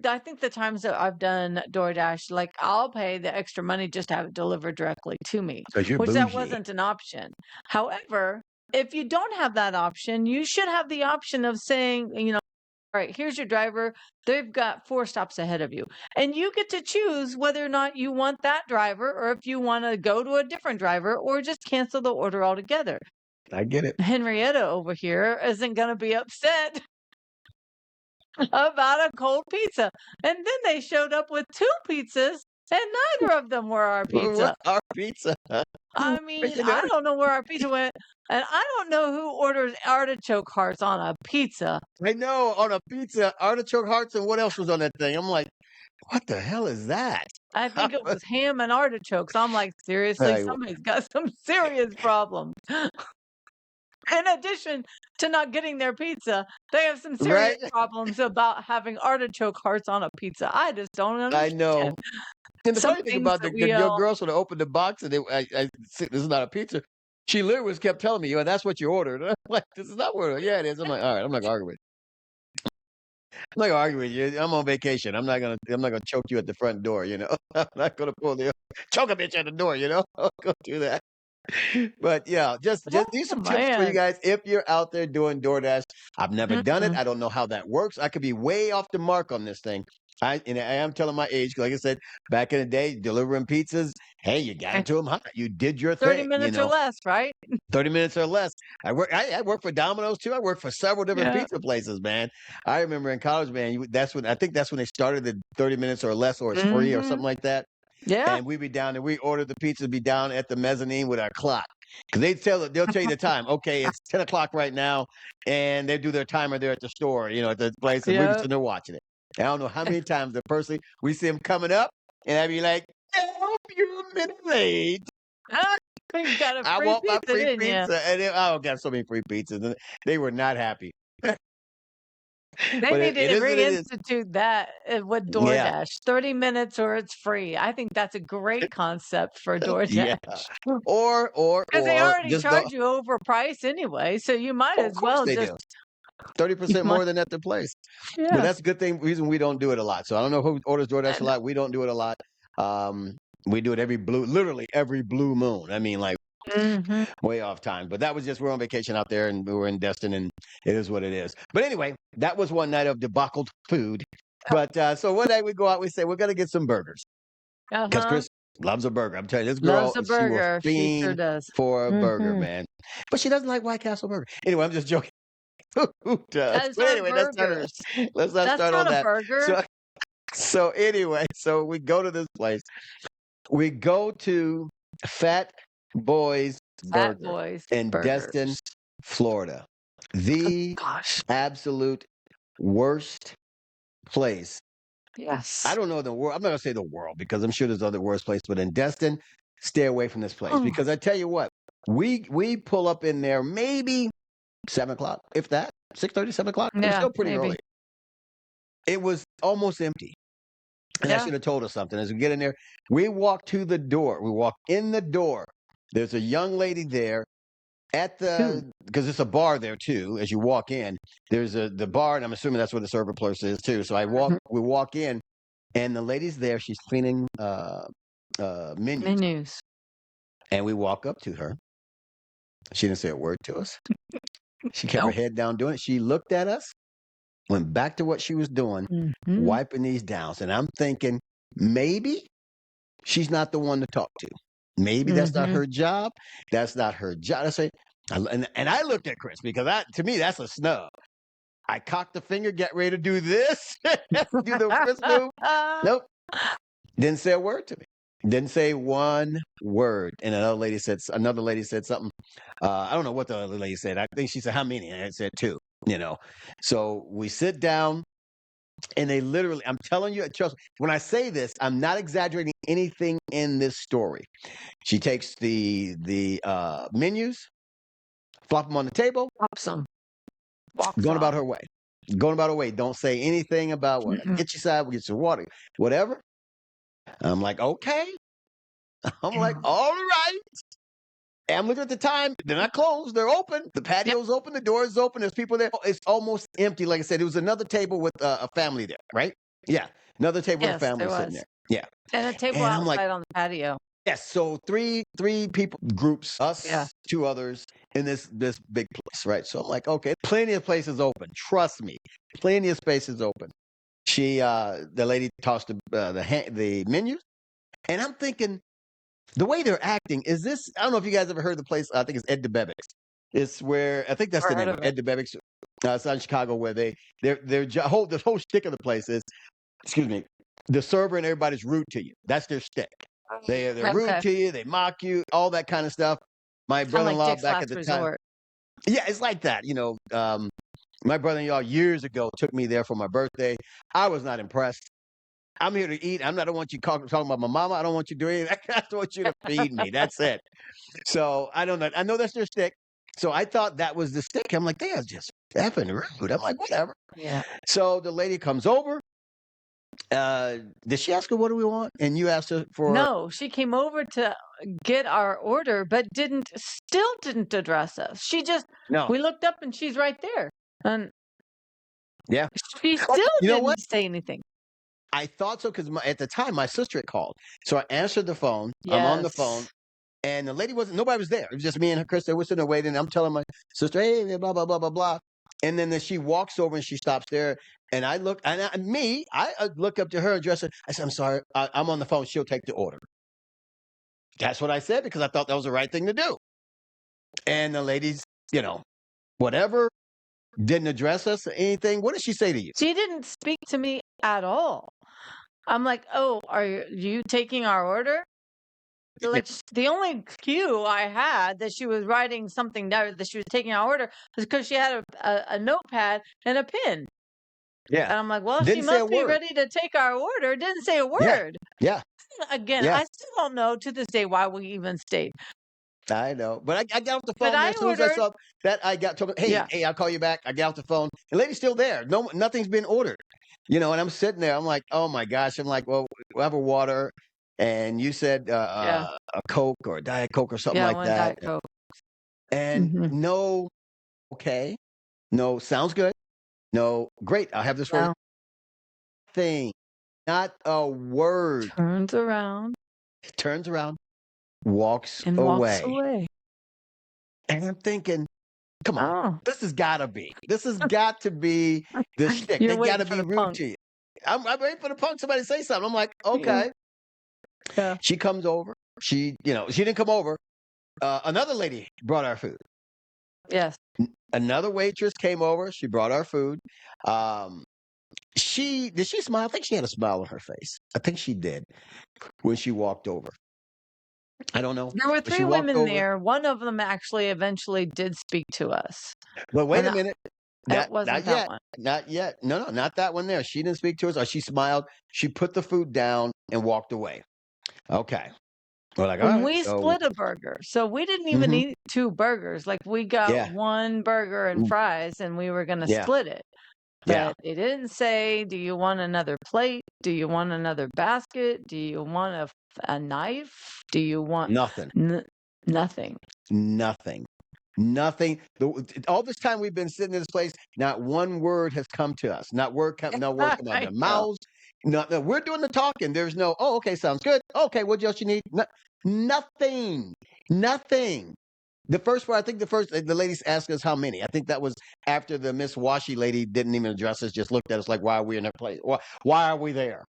I think the times that I've done DoorDash, like I'll pay the extra money just to have it delivered directly to me, Because you're which that bougie. wasn't an option. However, if you don't have that option, you should have the option of saying, all right, here's your driver. They've got 4 stops ahead of you. And you get to choose whether or not you want that driver or if you want to go to a different driver or just cancel the order altogether. I get it. Henrietta over here isn't going to be upset about a cold pizza. And then they showed up with 2 pizzas, and neither of them were our What's pizza. our pizza? I But mean, you know, I don't know where our pizza went, and I don't know who orders artichoke hearts on a pizza. I know on a pizza, artichoke hearts, and what else was on that thing? I'm like, what the hell is that? I think it was ham and artichokes. I'm like, seriously, Like, somebody's got some serious problems. In addition to not getting their pizza, they have some serious right? problems about having artichoke hearts on a pizza. I just don't I know. understand. And the Some funny thing things about that the we your all girl sort of opened the box and I said, this is not a pizza. She literally was kept telling me, "Yo, that's what you ordered." I'm like, "This is not what." Yeah, it is. I'm like, "All right, I'm not gonna argue with I'm not gonna argue with you. I'm on vacation. I'm not gonna choke you at the front door. You know, I'm not gonna pull the choke a bitch at the door. You know, I'll go do that." But yeah, just these oh, some tips for you man. guys if you're out there doing DoorDash. I've never done it. Mm-mm. I don't know how that works. I could be way off the mark on this thing. I am telling my age. Like I said, back in the day, delivering pizzas. Hey, you got Eh, it to them hot. You did your 30 thing. minutes or less, right? 30 minutes or less. I work for Domino's too. I work for several different Yeah. pizza places, man. I remember in college, man. I think that's when they started the 30 minutes or less, or it's free or Mhm. something like that. Yeah. And we'd be down and we ordered the pizza to be down at the mezzanine with our clock. Because they'll tell you the time. Okay, it's 10 o'clock right now, and they do their timer there at the store, at the place, and we're Yep. sitting there watching it. And I don't know how many times the person we see him coming up, and I'd be like, "Help, you're a minute late. Ah, you got a I free want my pizza, free didn't you? pizza." And I got so many free pizzas, and they were not happy. They But need it to is what it is. reinstitute that with Yeah, DoorDash. 30 minutes or it's free. I think that's a great concept for yeah. DoorDash. Because they Or already just the. charge you overpriced anyway, so you might Oh, of as course well they just do. you 30% might more than at the place. But yeah. that's a good thing. Reason we don't do it a lot. So I don't know who orders DoorDash a And lot. We don't do it a lot. Um, we do it literally every blue moon. I mean, like mhm. way off time. But that was just we're on vacation out there and we were in Destin, and it is what it is. But anyway, that was one night of debacled food. But so one night we go out, we say we're gonna get some burgers because Uh-huh. Chris loves a burger. I'm telling you, this Loves girl, a she will burger. She sure fiend does. for a burger, Mhm. man. But she doesn't like White Castle burger. Anyway, I'm just joking. Who does? Those But aren't anyway, burgers. let's not That's start not on a that. burger. So anyway, so we go to this place. We go to Fat Boys Fat Burger Boys in Destin, burgers. Florida. Oh The gosh. absolute worst place. I Yes. don't know the world. I'm not gonna say the world because I'm sure there's other worse places, but in Destin, stay away from this place Oh, because I tell you what, we pull up in there maybe 7 o'clock, if that, 6:30, 7 o'clock. It was yeah, still pretty maybe. early. It was almost empty. And I Yeah. should have told her something. As we get in there, we walk to the door. We walk in the door. There's a young lady there at Who? because it's a bar there too. As you walk in, there's the bar, and I'm assuming that's where the server place is too. So Mhm. we walk in, and the lady's there. She's cleaning menus, Menus. and we walk up to her. She didn't say a word to us. She kept her Nope. head down doing it. She looked at us, went back to what she was doing, Mhm. wiping these down. And I'm thinking maybe she's not the one to talk to. Maybe that's not Mhm. her job. That's not her job. I say, and I looked at Chris because to me that's a snub. I cocked the finger, get ready to do this, do the Chris move. Nope, didn't say a word to me. Didn't say one word. And another lady said something. I don't know what the other lady said. I think she said how many, and I said two. You know, so we sit down. And they literally, I'm telling you, trust me, when I say this, I'm not exaggerating anything in this story. She takes the menus, flop them on the table, Awesome. Walks going off. about her way. Going about her way. Don't say anything about what. Mm-mm. Get your side, we get your water, whatever. I'm like, okay. I'm like, Yeah. all right. And I'm looking at the time. They're not closed. They're open. The Yep. patio's open. The door is open. There's people there. It's almost empty. Like I said, it was another table with a family there, right? Yeah. Another table with a Yes, family there sitting was. there. Yeah. And a table And I'm like, outside on the patio. yes. So three people groups, Yeah. us, two others in this big place, right? So I'm like, okay, plenty of places open. Trust me, plenty of spaces open. The lady tossed the menus, and I'm thinking the way they're acting is this. I don't know if you guys ever heard of the place. I think it's Ed DeBevick's. It's where I think that's the Never heard name of of it. Ed DeBevick's. It's out in Chicago where the whole stick of the place is, excuse me, the server and everybody's rude to you. That's their stick. They're rude Okay. to you. They mock you. All that kind of stuff. My Kind of like brother-in-law Dick's back at Last the time, Resort. yeah, it's like that. My brother-in-law years ago took me there for my birthday. I was not impressed. I'm here to eat. I don't want you talking about my mama. I don't want you doing anything. I just want you to feed me. That's it. So I don't know. I know that's their stick. So I thought that was the stick. I'm like, they are just effing rude. I'm like, whatever. Yeah. So the lady comes over. Did she ask her what do we want? And you asked her for No, she came over to get our order, but still didn't address us. no. We looked up and she's right there. And Yeah. she But still you know what? didn't say anything. I thought so because at the time my sister had called. So I answered the phone. I'm on the phone. Yes. And the lady nobody was there. It was just me and her, Chris. They were sitting there waiting. I'm telling my sister, hey, blah, blah, blah, blah, blah. And then she walks over and she stops there. And I look, and I look up to her, address her. I said, I'm sorry, I'm on the phone. She'll take the order. That's what I said because I thought that was the right thing to do. And the ladies, whatever, didn't address us or anything. What did she say to you? She didn't speak to me at all. I'm like, oh, are you taking our order? Like the only cue I had that she was writing something down, that she was taking our order, was because she had a notepad and a pen. Yeah. And I'm like, well, Didn't she say a must be word. ready to take our order. Didn't say a word. Yeah. Again, Yeah. I still don't know to this day why we even stayed. I know. But I got off the But phone there. I As soon as I ordered. saw that, I told her, Yeah. hey, I'll call you back. I got off the phone. The lady's still there. No, nothing's been ordered. And I'm sitting there. I'm like, oh my gosh. I'm like, well, we'll have a water. And you said Yeah. a Coke or a Diet Coke or something Yeah, like one that. Diet Coke. And Mhm. no, okay. No, sounds good. No, great. I'll have this for you. No. Thing. Not a word. Turns around Turns around, walks and walks away. away. And I'm thinking, come on, Oh, this has got to be. This has got to be the shtick. you're They got waiting to for be the rude punk. to you. I'm waiting for the punk. Somebody to say something. I'm like, Yeah. okay. Yeah. She comes over. She didn't come over. Another lady brought our food. Yes. Another waitress came over. She brought our food. Did she smile? I think she had a smile on her face. I think she did when she walked over. I don't know. There were But she 3 walked women over. there. One of them actually eventually did speak to us. But wait And a minute. it Not wasn't that yet. one. Not yet. No, not that one there. She didn't speak to us or she smiled. She put the food down and walked away. Okay. We're like, all And right. we So split a burger. So we didn't even mhm. eat 2 burgers. Like we got Yeah. 1 burger and fries and we were going to Yeah. split it. Yeah. But they didn't say, do you want another plate? Do you want another basket? Do you want a knife? Do you want Nothing. nothing? Nothing. Nothing. All this time we've been sitting in this place, not one word has come to us. No word come out of I their know. mouths. No, we're doing the talking. There's no, oh, okay, sounds good. Okay, what else you need? Nothing. Nothing. I think the ladies asked us how many. I think that was after the Miss Washy lady didn't even address us, just looked at us like, why are we in her place? Why are we there?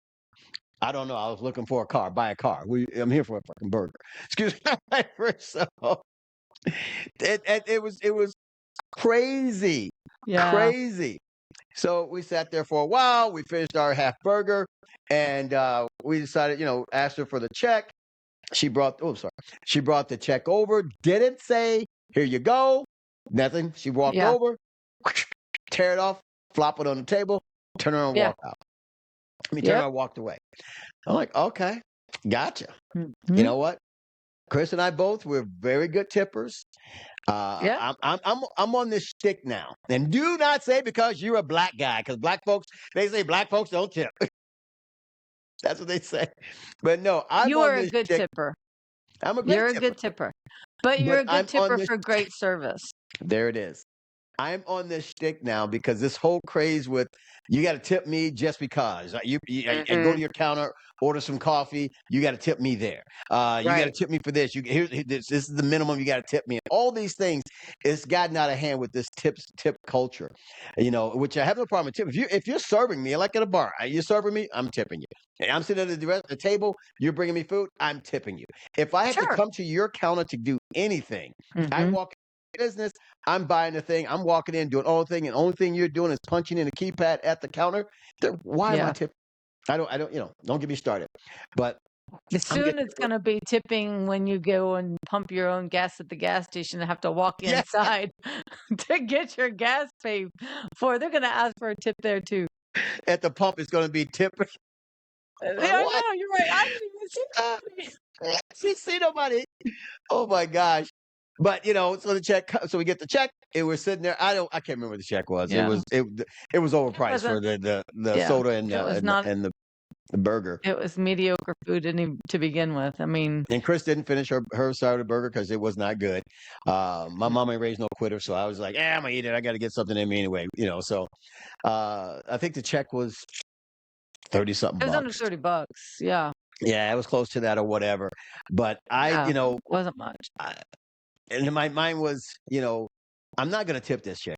I don't know. I was looking for a car, buy a car. I'm here for a fucking burger. Excuse me. So it was crazy, Yeah. crazy. So we sat there for a while. We finished our half burger, and we decided, asked her for the check. She brought the check over. Didn't say, here you go. Nothing. She walked Yeah. over, tear it off, flop it on the table, turn around and Yeah. walk out. Turn around and walked away. I'm like, okay, gotcha. You Mhm. know what? Chris and I both were very good tippers. Yeah. I'm on this stick now, and do not say because you're a black guy, because they say black folks don't tip. That's what they say. But no, I'm You on are a this good stick. tipper. I'm a great You're a tipper, good tipper. But you're but a good I'm on tipper this. for great service. There it is. I'm on this shtick now because this whole craze with you got to tip me just because I go to Mhm. your counter, order some coffee, you got to tip me there. You got to Right. tip me for this. This is the minimum you got to tip me. All these things, it's gotten out of hand with this tip culture, which I have no problem with tip. If you're serving me like at a bar, you're serving me, I'm tipping you. And I'm sitting at the table, you're bringing me food, I'm tipping you. If I have to Sure. come to your counter to do anything, I Mhm. walk business. I'm buying the thing. I'm walking in, doing all the thing, and the only thing you're doing is punching in a keypad at the counter. Why am I Yeah. tipping? I don't, don't get me started. But I'm Soon getting, it's going to be tipping when you go and pump your own gas at the gas station and have to walk yeah, inside to get your gas paid for. They're going to ask for a tip there too. at the pump, it's going to be tipping. Yeah, Like, I what? know. You're right. I didn't even see Uh, anybody. see nobody. Oh my gosh. But so the check, so we get the check, and we're sitting there. I can't remember what the check was. Yeah. It was It overpriced for wasn't, the yeah, soda and it was not, the burger. it was mediocre food to begin with. I mean, And Kris didn't finish her side of the burger because it was not good. My mm, mom ain't raised no quitter, so I was like, I'm gonna eat it. I got to get something in me anyway. So I think the check was 30 something it was under bucks. $30. Yeah. Yeah, it was close to that or whatever. But Yeah. Wasn't much. I, and in my mind was, I'm not going to tip this chick.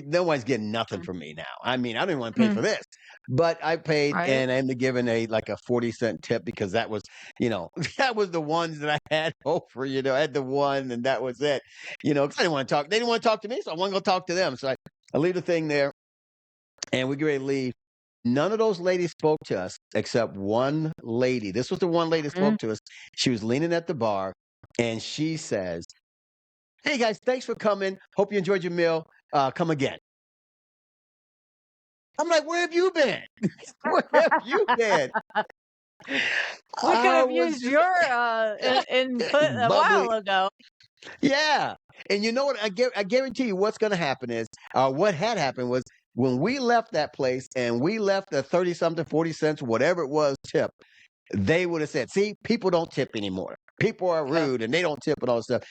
Nobody's getting nothing from me now. I mean, I don't even want to pay Mm, for this, but I paid right. and I ended up giving like a 40-cent tip because that was, that was the ones that I had over, I had the one and that was it, 'cause I didn't want to talk. They didn't want to talk to me. So I wasn't going to talk to them. So I leave the thing there and we get ready to leave. None of those ladies spoke to us except one lady. This was the one lady that Mm, spoke to us. She was leaning at the bar and she says, "Hey guys, thanks for coming. Hope you enjoyed your meal. Come again." I'm like, "Where have you been? Where have you been?" we could I have was used just your input a bubbly. while ago. Yeah. And you know what? I guarantee you what's going to happen is, what had happened was when we left that place and we left the 30 something, 40 cents, whatever it was tip, they would have said, "See, people don't tip anymore. People are Yep. rude and they don't tip and all this stuff."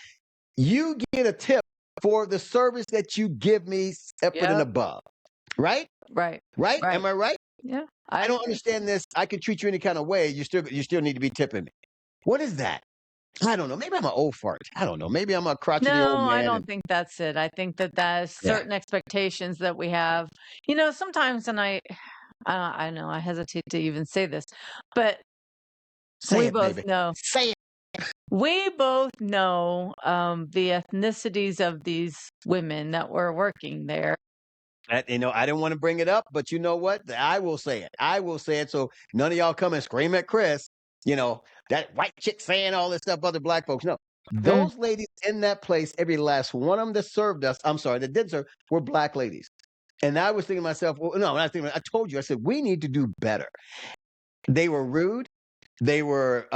You get a tip for the service that you give me separate and Yep. above. Right? Right. Right? Right. Am I right? Yeah. I I don't agree. understand this. I can treat you any kind of way. You still need to be tipping me. What is that? I don't know. Maybe I'm an old fart. I don't know. Maybe I'm a crotchety No, old I man. don't And think that's it. I think that there's yeah, certain expectations that we have. Sometimes, and I know I hesitate to even say this, but say we it, both baby. know. Say it. We both know the ethnicities of these women that were working there. I didn't want to bring it up, but you know what? I will say it. I will say it. So none of y'all come and scream at Kris. That white chick saying all this stuff, other black folks. No, Mm, those ladies in that place, every last one of them that served us, I'm sorry, that did serve, were black ladies. And I was thinking to myself, well, no, I told you, I said, we need to do better. They were rude. They were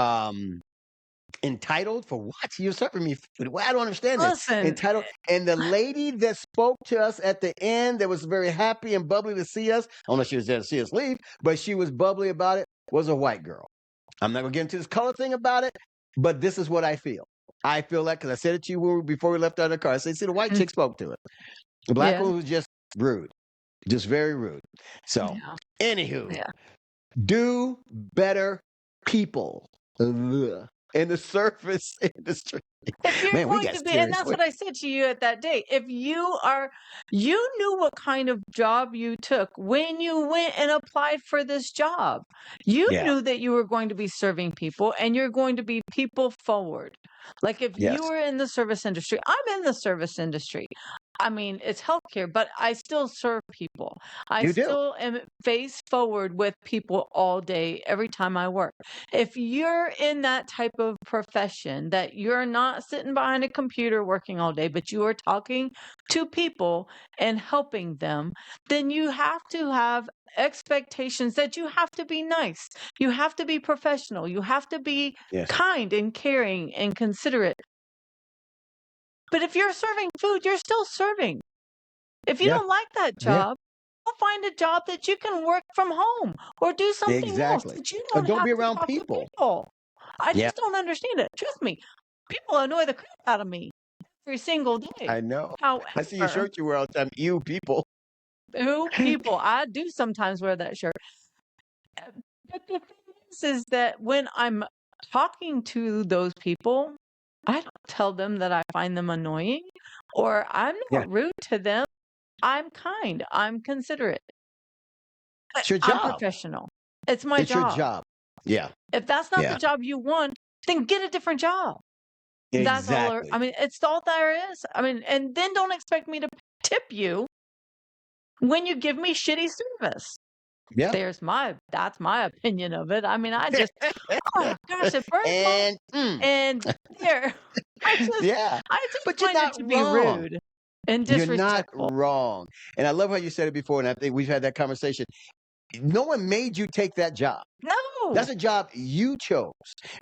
entitled for what? You're serving me food. Well, I don't understand this. Listen, Entitled. And the lady that spoke to us at the end that was very happy and bubbly to see us, I don't know if she was there to see us leave, but she was bubbly about it, was a white girl. I'm not going to get into this color thing about it, but this is what I feel. I feel that because I said it to you before we left out of the car. I said, see, the white mm, chick spoke to it. The black yeah, one was just rude, just very rude. So, yeah, anywho, yeah. do better people. Ugh. In the service industry. If you're Man, we going got to be, and serious. that's what I said to you at that date. If you knew what kind of job you took when you went and applied for this job. You Yeah. knew that you were going to be serving people and you're going to be people forward. Like if you Yes. were in the service industry, I'm in the service industry. I mean, it's healthcare, but I still serve people. I You do. still am face forward with people all day, every time I work. If you're in that type of profession that you're not sitting behind a computer working all day, but you are talking to people and helping them, then you have to have expectations that you have to be nice. You have to be professional. You have to be Yes. kind and caring and considerate. But if you're serving food, you're still serving. If you Yeah. don't like that Yeah. job, go find a job that you can work from home or do something else Exactly. that you Or don't don't have be to around talk to people. people. I Yeah. just don't understand it. Trust me, people annoy the crap out of me every single day. I know. I see your However, shirt you wear all the time. You people. who people, I do sometimes wear that shirt. But the thing is that when I'm talking to those people, I don't tell them that I find them annoying or I'm Yeah. not rude to them. I'm kind. I'm considerate. It's your I'm job. professional. It's my It's your job. job. Yeah. If that's not the Yeah. job you want, then get a different job. That's all Exactly. I mean, it's all there is. I mean, and then don't expect me to tip you when you give me shitty service. Yeah. That's my opinion of it. I mean, oh gosh, it burns my And and there. I just yeah. I just But you're find it not to be wrong. rude and You're not disrespectful. wrong. And I love how you said it before, and I think we've had that conversation. No one made you take that job. No. That's a job you chose.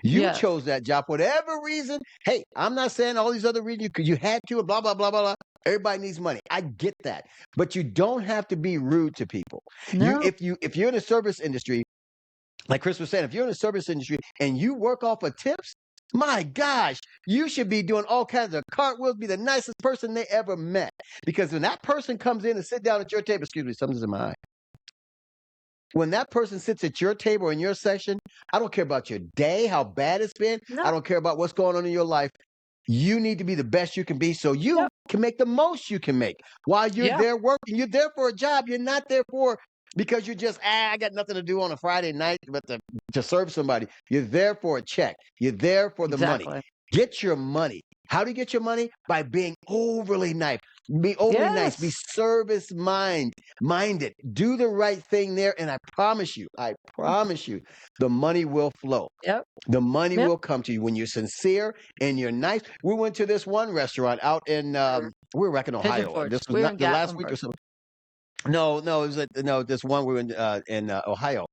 You Yes. chose that job for whatever reason. Hey, I'm not saying all these other reasons you had to, blah, blah, blah, blah, blah. Everybody needs money. I get that. But you don't have to be rude to people. No. If you're in the service industry, like Kris was saying, if you're in the service industry and you work off of tips, my gosh, you should be doing all kinds of cartwheels, be the nicest person they ever met. Because when that person comes in and sit down at your table, excuse me, something's in my eye. When that person sits at your table or in your session, I don't care about your day, how bad it's been. I No. don't care about what's going on in your life. You need to be the best you can be so you Yep. can make the most you can make while you're Yeah. there working. You're there for a job. You're not there for because you're just I got nothing to do on a Friday night but to serve somebody. You're there for a check. You're there for the money. Exactly. Get your money. How do you get your money? By being overly nice. Be overly nice. Be Yes. service minded. Do the right thing there, and I promise you, the money will flow. Yep. The money Yep. will come to you when you're sincere and you're nice. We went to this one restaurant out in we were back in Pigeon Ohio. Forge. This was We were not in the last week or Gatlinburg. something. No, no, it was no. This one we were in Ohio.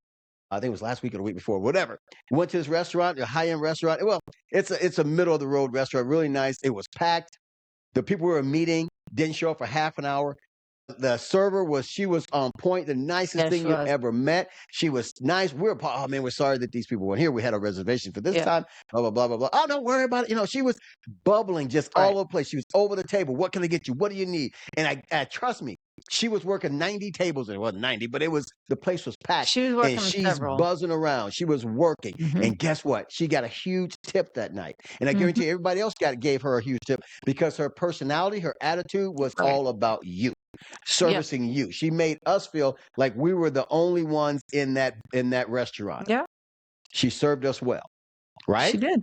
I think it was last week or the week before, whatever. Went to this restaurant, a high end restaurant. Well, it's a middle of the road restaurant, really nice. It was packed. The people we were meeting didn't show up for half an hour. The server she was on point, the nicest Yes, thing she you was. ever met. She was nice. Oh man, we're sorry that these people weren't here. We had a reservation for this Yeah. time. Blah blah blah blah blah. Oh, don't worry about it. She was bubbling just all Right. over the place. She was over the table. What can I get you? What do you need? And I trust me, she was working 90 tables. And it wasn't 90, but the place was packed. She was And working she's several. buzzing around. She was working. Mhm. And guess what? She got a huge tip that night. And I Mhm. guarantee everybody else gave her a huge tip because her personality, her attitude was Right. all about you Yep. servicing you. She made us feel like we were the only ones in that restaurant. Yeah. She served us well, She right? did.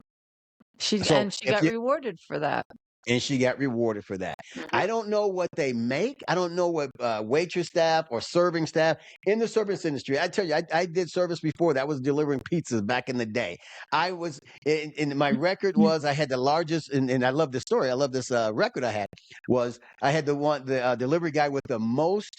So She if got you rewarded for that. and she got rewarded for that. Mhm. I don't know what they make. I don't know what waitress staff or serving staff in the service industry. I tell you, I did service before. That was delivering pizzas back in the day. I was, and my record Mhm. was I had the largest, and I love this story. I love this record I had was I had the delivery guy with the most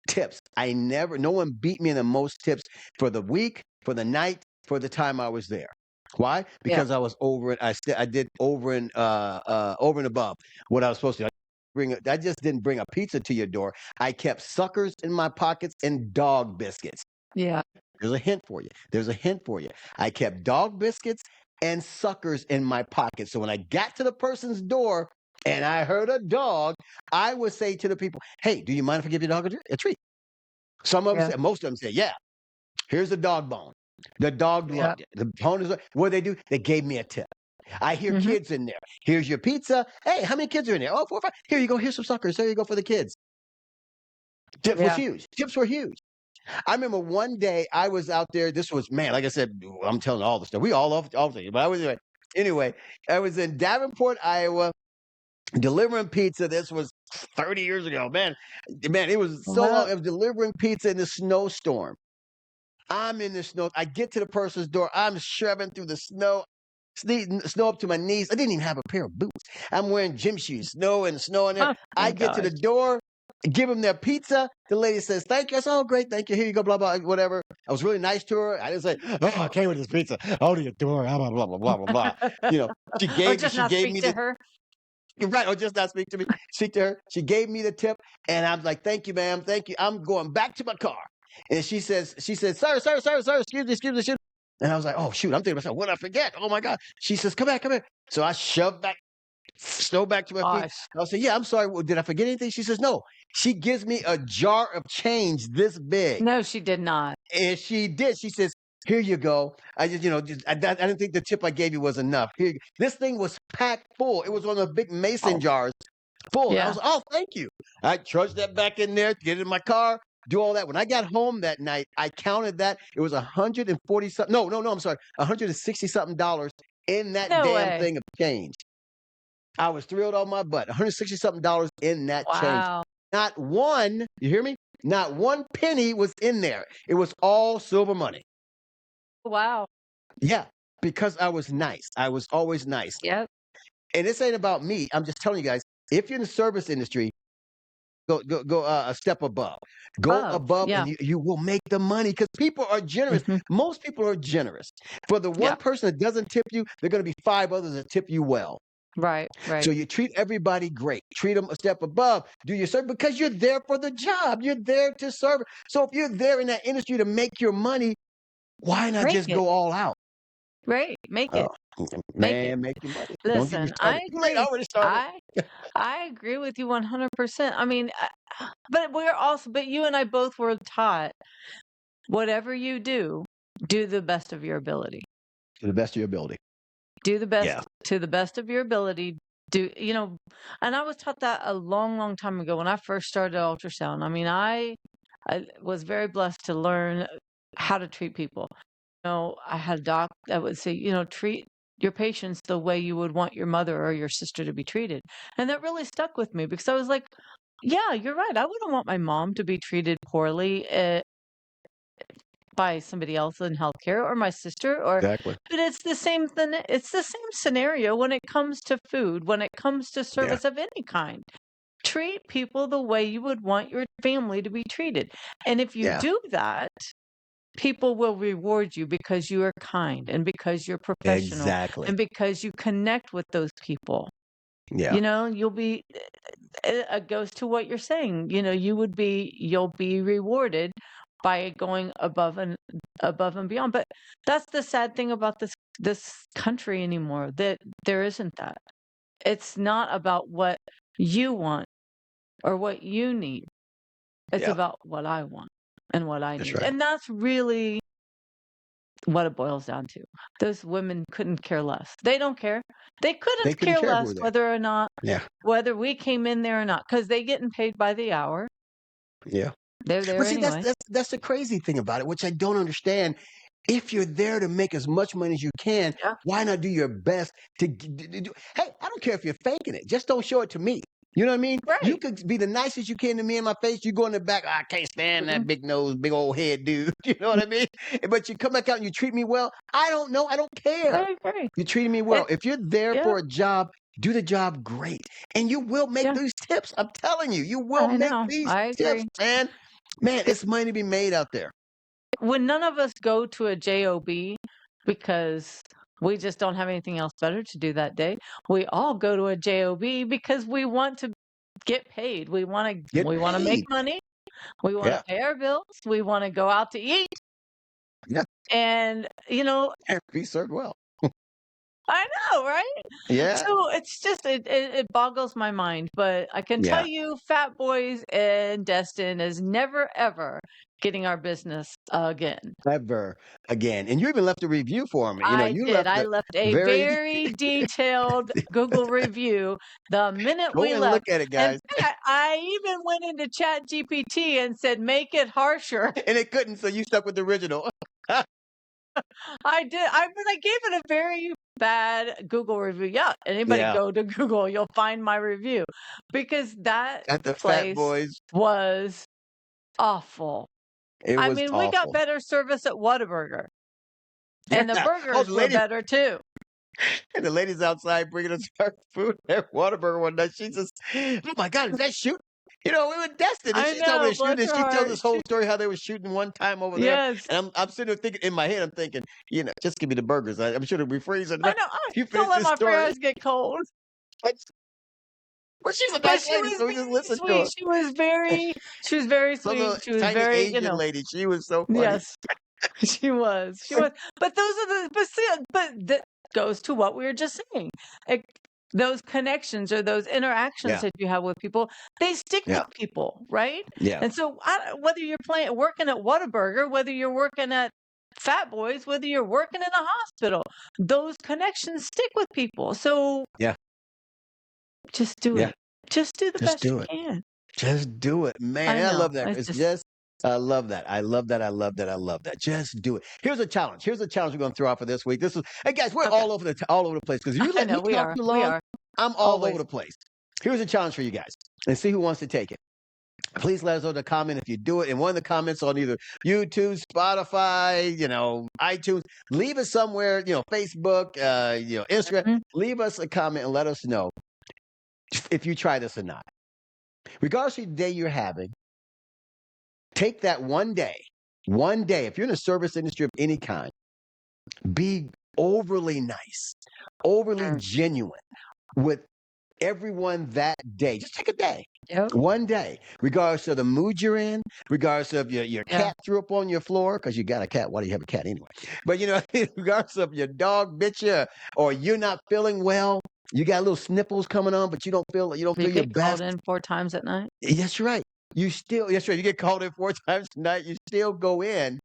tips. No one beat me in the most tips for the week, for the night, for the time I was there. Why? Yeah. Because I was over it. I did over and above what I was supposed to. I just didn't bring a pizza to your door. I kept suckers in my pockets and dog biscuits. Yeah. There's a hint for you. There's a hint for you. I kept dog biscuits and suckers in my pocket. So when I got to the person's door and I heard a dog, I would say to the people, "Hey, do you mind if I give your dog a treat?" Some of them Yeah. said, most of them said, "Yeah. Here's the dog bone." The dog Yeah. loved it. The owners, what they do? They gave me a tip. I hear Mhm. kids in there. Here's your pizza. Hey, how many kids are in there? Oh, 4, 5. Here you go. Here's some suckers. There you go for the kids. Tips was Yeah. huge. Tips were huge. I remember one day I was out there. This was man, like I said, I'm telling all the stuff. We all things, but I was anyway. I was in Davenport, Iowa, delivering pizza. This was 30 years ago, man. Man, it was so long. Well, I was delivering pizza in the snowstorm. I'm in the snow. I get to the person's door. I'm shoving through the snow, snow up to my knees. I didn't even have a pair of boots. I'm wearing gym shoes, snow in there. oh I my get to the gosh. door, give them their pizza. The lady says, "Thank you." I said, "Oh, great. Thank you. Here you go, blah, blah, whatever." I was really nice to her. I didn't say, "Oh, I came with this pizza. Oh, to your door, blah, blah, blah, blah, blah, blah." You know, Or just she not gave speak me to the, her. right, or just not speak to me, speak to her. She gave me the tip, and I'm like, "Thank you, ma'am. Thank you." I'm going back to my car. And she says, "Sir, excuse me, excuse me." And I was like, "Oh, shoot." I'm thinking to myself, "What did I forget? Oh my God." She says, "Come back, come here." So I shoved back, snow back to my feet. Gosh. I was saying, "Yeah, I'm sorry. Well, did I forget anything?" She says, "No." She gives me a jar of change this big. No, she did not. And she did. She says, "Here you go." I just, I didn't think the tip I gave you was enough. Here, this thing was packed full. It was one of the big mason Oh, jars full. And I yeah. was, "Oh, thank you." I trudged that back in there, get it in my car, do all that. When I got home that night, I counted that. It was 140 something. No, I'm sorry. 160 something dollars in that No damn way. thing of change. I was thrilled on my butt. 160 something dollars in that change. Wow. Not one, you hear me? Not one penny was in there. It was all silver money. Wow. Yeah, because I was nice. I was always nice. Yep. And this ain't about me. I'm just telling you guys, if you're in the service industry, go a step above. Go Above. above Yeah. and you will make the money because people are generous. Mhm. Most people are generous. For the Yeah. one person that doesn't tip you, there are going to be five others that tip you well. Right. So Right. you treat everybody great. Treat them a step above. Do your service because you're there for the job. You're there to serve. So if you're there in that industry to make your money, why not Make just it. go all out? Right. Make it. Oh, Make it. man, make your money. Don't get me Listen, started. I Too late. I agree. already started. I I agree with you 100%. I mean, but we're also, but you and I both were taught, whatever you do the best of your ability. To the best of your ability. Do the Yeah. best to the best of your ability. Do you know? And I was taught that a long, long time ago when I first started ultrasound. I mean, I was very blessed to learn how to treat people. I had a doc that would say, treat your patients the way you would want your mother or your sister to be treated. And that really stuck with me because I was like, yeah, you're right. I wouldn't want my mom to be treated poorly by somebody else in healthcare or my sister Exactly. but it's the same thing. It's the same scenario when it comes to food, when it comes to Yeah. service of any kind. Treat people the way you would want your family to be treated. And if you Yeah. do that, people will reward you because you are kind and because you're professional Exactly. and because you connect with those people. Yeah. You'll be it goes to what you're saying. You'll be rewarded by going above and beyond. But that's the sad thing about this country anymore, that there isn't that. It's not about what you want or what you need. It's Yeah. about what I want and what I That's need. right. And that's really what it boils down to. Those women couldn't care less. They don't care. They They couldn't couldn't care care if we less were there. whether or not Yeah. whether we came in there or not, because they getting paid by the hour. Yeah. They're there But see, that's anyway. that's that's the crazy thing about it, which I don't understand. If you're there to make as much money as you can, Yeah. why not do your best to do? Hey, I don't care if you're faking it. Just don't show it to me. You know what I mean? You Right. could be the nicest you can to me in my face. You go in the back, "Oh, I can't stand Mhm. that big nose, big old head dude. You know what I mean? But you come back out and you treat me well. I don't know. I don't care. I agree. You're treating me well. It If you're there Yeah, for a job, do the job great. And you will make yeah, these tips. I'm telling you, you will I make know. these I tips, agree. man. Man, 'Cause it's money to be made out there. when none of us go to a job because we just don't have anything else better to do that day, we all go to a job because we want to get paid. We wanna Get we wanna make paid. money. We wanna Yeah. pay our bills. We wanna go out to eat. Yeah. And, And be served well. I know, right? Yeah. So it's just it boggles my mind, but I can tell Yeah. you, Fat Boys and Destin is never ever getting our business again. Ever again. And you even left a review for me. I You did. left I a left a very very detailed Google review the minute go we and look left. at it, In guys. fact, I even went into Chat GPT and said, make it harsher. And it couldn't, so you stuck with the original. I did. But I gave it a very bad Google review. Yeah, anybody Yeah. go to Google, you'll find my review because that At the Fat place Boys, was awful. it I was mean, we got awful. better service at Whataburger, Yeah. and the Oh, burgers the were lady better too. and the ladies outside bringing us our food at Whataburger one night. She says, "Oh my God, is that shooting?" We were Destin, and I she told me know, to shoot. bless And her she tells heart. this whole story how they were shooting one time over there. Yes, And I'm sitting there thinking in my head, I'm thinking, just give me the burgers. I'm sure they'll be freezing. I know. I You don't finish let this my story, fries get cold. but she's a But nice lady, so we just very listened to sweet. her. She was very Some little sweet. She was tiny very, Asian lady. She was so funny. yes, she was. She was. But those are but see, but that goes to what we were just saying. It, those connections or those interactions Yeah, that you have with people, they stick with yeah, people, right? yeah, And so, whether you're working at Whataburger, whether you're working at Fat Boys, whether you're working in a hospital, those connections stick with people. So yeah, just do yeah. it. Just do the Just best you do it. can. Just do it, man. I And I know. love that. It's It's just just I love that. I love that. I love that. I love that. Just do it. Here's a challenge. Here's a challenge we're going to throw out for this week. This is, hey guys, we're Okay. all over the place because if you I let me know we talk are. too We long, are I'm all over always. the place. Here's a challenge for you guys, and see who wants to take it. Please let us know in the comment if you do it. And one of the comments on either YouTube, Spotify, iTunes, leave us somewhere, Facebook, Instagram. Mhm. Leave us a comment and let us know if you try this or not. Regardless of the day you're having, take that one day. One day, if you're in a service industry of any kind, be overly nice, overly Mm. genuine with everyone that day. Just take a day. Yep. One day, regardless of the mood you're in, regardless of your Yeah. cat threw up on your floor, because you got a cat. Why do you have a cat anyway? But, regardless of your dog bit you or you're not feeling well, you got little sniffles coming on, but you don't feel You your get called best. in 4 times at night. That's right. That's right. You get called in 4 times tonight. You still go in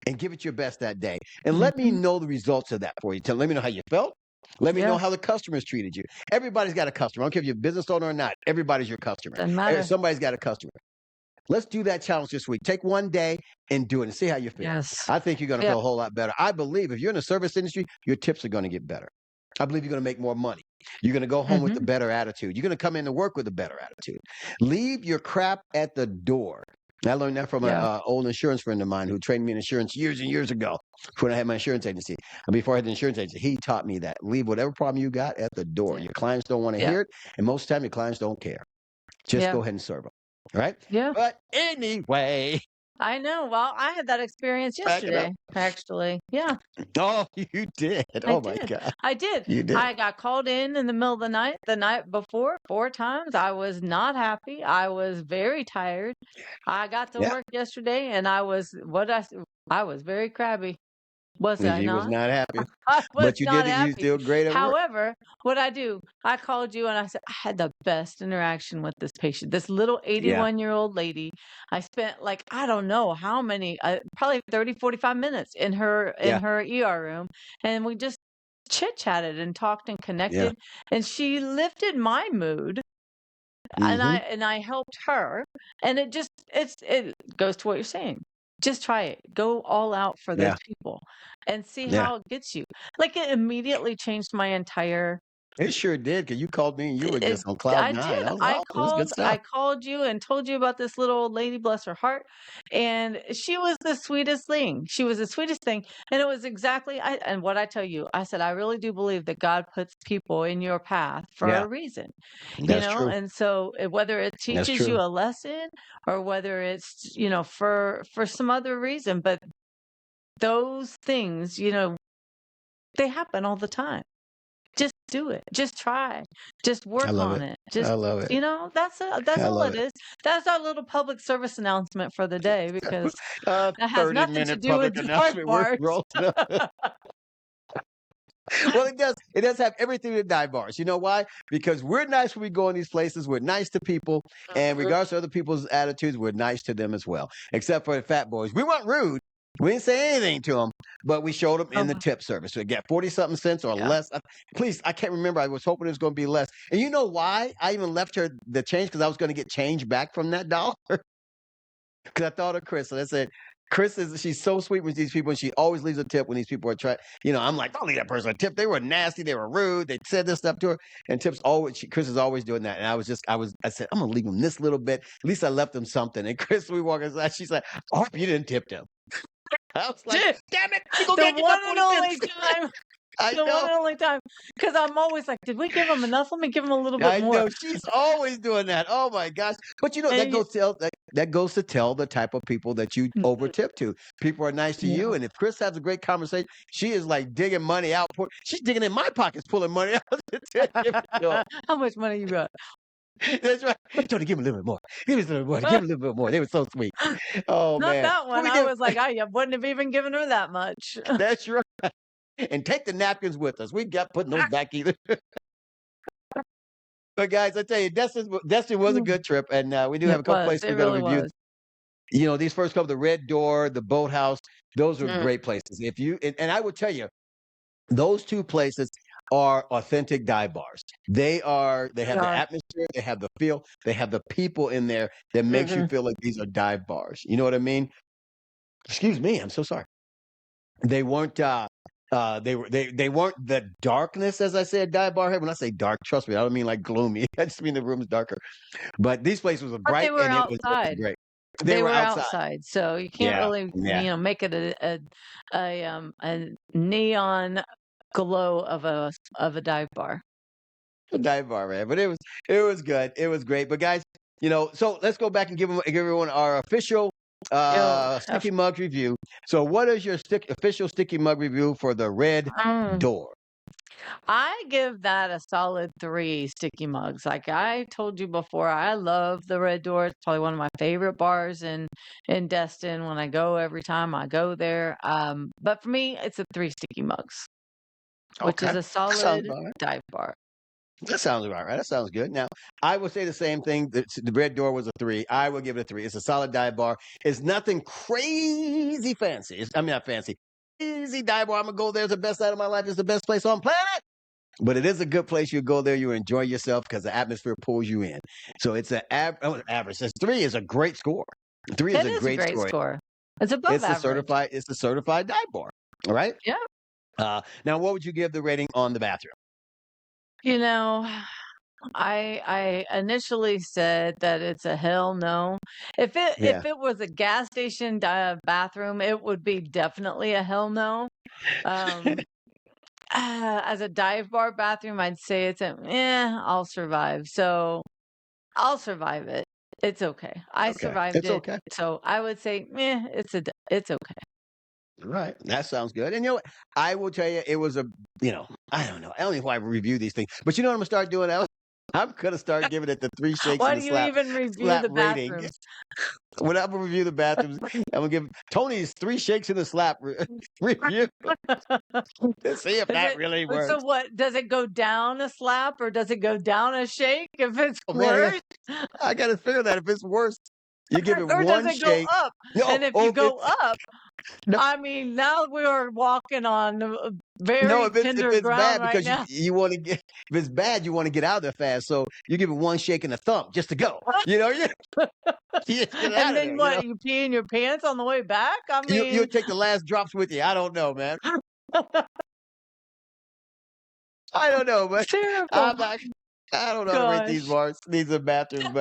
and give it your best that day. And let me Mhm. know the results of that for you. Let me know how you felt. Let me know Yeah. how the customers treated you. Everybody's got a customer. I don't care if you're a business owner or not. Everybody's your customer. Doesn't matter. Somebody's got a customer. Let's do that challenge this week. Take one day and do it and see how you feel. Yes. I think you're going to Yeah. feel a whole lot better. I believe if you're in the service industry, your tips are going to get better. I believe you're going to make more money. You're going to go home with a Mhm. better attitude. You're going to come into work with a better attitude. Leave your crap at the door. I learned that from Yeah. an old insurance friend of mine who trained me in insurance years and years ago when I had my insurance agency. And before I had the insurance agency, he taught me that. Leave whatever problem you got at the door. Yeah. Your clients don't want to Yeah. hear it. And most of the time, your clients don't care. Just Yeah. go ahead and serve them. All right? Yeah. But anyway, I know. Well, I had that experience back it up. yesterday, actually. Yeah, Oh, you did. I Oh, my did. God. I did. You did. I got called in the middle of the night before, 4 times. I was not happy. I was very tired. I got to Yeah. work yesterday and I was very crabby. Was I He was not? not happy. I was But you not did it. You happy. still great at work. However, what I do, I called you and I said, I had the best interaction with this patient, this little Yeah. 81-year-old lady. I spent like, I don't know how many, probably 30, 45 minutes in Yeah. her ER room. And we just chit chatted and talked and Yeah. connected. And she lifted my mood Mm-hmm. and I helped her. And it goes to what you're saying. Just try it. Go all out for those Yeah. people and see Yeah. how it gets you. Like it immediately changed my entire It sure did. Because you called me and you were it just on cloud I nine. did. I was like, oh, this is good I stuff. called you and told you about this little old lady, bless her heart, and she was the sweetest thing. She was the sweetest thing, and it was exactly and what I tell you, I said I really do believe that God puts people in your path for Yeah. a reason, That's true. and so whether it That's teaches you true. a lesson or whether it's for some other reason, but those things, they happen all the time. Just do it. Just try. Just I work love on it. it. I love it. That's I all love it it. is. That's our little public service announcement for the day because that has nothing to 30-minute do with public our announcement. We're parts. rolling up. Well, it does. It does have everything to dive bars. You know why? Because we're nice when we go in these places. We're nice to people, and Mhm. regardless of other people's attitudes, we're nice to them as well. Except for the fat boys, we weren't rude. We didn't say anything to them, but we showed them in the Oh, tip service. We get 40 something cents or yeah. less. Please, I can't remember. I was hoping it was going to be less. And you know why? I even left her the change because I was going to get change back from that dollar. Because I thought of Chris, and I said, she's so sweet with these people, and she always leaves a tip when these people are trying. I'm like, don't leave that person a tip. They were nasty, they were rude, they said this stuff to her, and tips always. Chris is always doing that, and I said, I'm gonna leave him this little bit. At least I left him something. And Chris, we walk inside, she's like, I hope you didn't tip them. I was like, damn it, you go The get my one and 40 only cents. time. I The one know. and only time. Because I'm always like, did we give them enough? Let me give them a little bit I more. know she's always doing that. Oh my gosh! But that And goes that goes to tell the type of people that you over tip to. People are nice to you, yeah. and if Chris has a great conversation, she is like digging money out. She's digging in my pockets, pulling money out to give it to 'em. How much money you got? That's right. Tony, give me a little bit more. Give me a little more. Give me a little bit more. They were so sweet. Oh Not man, that what one. we I do? was like, I wouldn't have even given her that much. That's right. And take the napkins with us. We got putting those back either. But guys, I tell you, Destin was a good trip, and we do have It a couple was. places It we're going to really review. was. These first couple, the Red Door, the Boathouse, those are Mm, great places. If you and I would tell you, those two places are authentic dive bars. They they have the are. atmosphere atmosphere, they have the feel, they have the people in there that makes you Mhm. feel like these are dive bars. You know what I mean? Excuse me, I'm so sorry. They weren't they weren't the darkness, as I said, dive bar. When I say dark, trust me, I don't mean like gloomy. I just mean the room's darker. But these places were But they bright were and it was outside. great. They They were were outside. outside, so you can't Yeah, really, yeah. make it a neon glow of a dive bar. A dive bar, man. But it was good. It was great. But guys, so let's go back and give everyone our official Yo, sticky mugs review. So what is your official sticky mug review for the Red mm, Door? I give that a solid 3 sticky mugs. Like I told you before, I love the Red Door. It's probably one of my favorite bars in Destin. When I go, every time I go there. But for me, it's a 3 sticky mugs, which Okay. is a That sounds solid about right. dive bar. That sounds about right. That sounds good. Now, I would say the same thing. The Red Door was a 3. I would give it a 3. It's a solid dive bar. It's nothing crazy fancy. I mean, not fancy. Easy dive bar. I'm gonna go there. It's the best night of my life. It's the best place on planet. But it is a good place. You go there, you enjoy yourself because the atmosphere pulls you in. So it's average. It's 3 is a great score. 3 is It a is a great great score. score. It's above average. It's a certified dive bar. All right. Yeah. Now, what would you give the rating on the bathroom? You know, I initially said that it's a hell no. Yeah. If it was a gas station bathroom, it would be definitely a hell no. Um, as a dive bar bathroom, I'd say it's I'll survive. So I'll survive it. It's okay. I Okay. survived It's it, okay. so I would say, it's okay. Right. That sounds good. And what? I will tell you, it was I don't know. I don't know why I review these things, but you know what I'm gonna start doing? I'm gonna start giving it the 3 shakes Why and do the you slap even review slap the rating. bathrooms? When I review the bathrooms, I'm gonna give Tony's 3 shakes and a slap review to see if Is that it really so works. what, does it go down a slap or does it go down a shake if it's Oh man, worse? I gotta figure that if it's worse, you give it Or does one it go shake. up? No, And if you oh, if go it's up, no, I mean, now we are walking on no, very if tender it's ground bad right because now. you want to get if it's bad you want to get out of there fast, so you give it one shake and a thump just to go. You just get out And of then there. what, you pee in your pants on the way back? I You'll mean, take the last drops with you. I don't know, man. I don't know, but hysterical. I'm not. I don't know how to rate these Gosh. bars, these are bathrooms,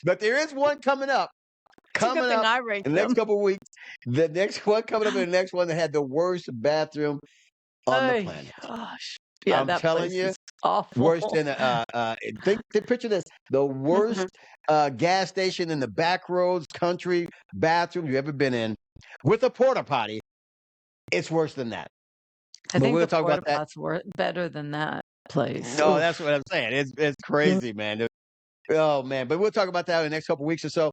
but there is one coming up. It's a good Coming thing up I rate in the next them. couple of weeks. The next one coming up in the next one that had the worst bathroom on the Oh planet. gosh. Yeah, I'm that telling place you, is awful. worse than picture this: the worst gas station in the back roads, country bathroom you ever been in, with a porta potty. It's worse than that. I But think we'll the talk about porta that. pots were better than that place. No, that's Oof. what I'm saying. It's crazy, man. Oh man, but we'll talk about that in the next couple weeks or so.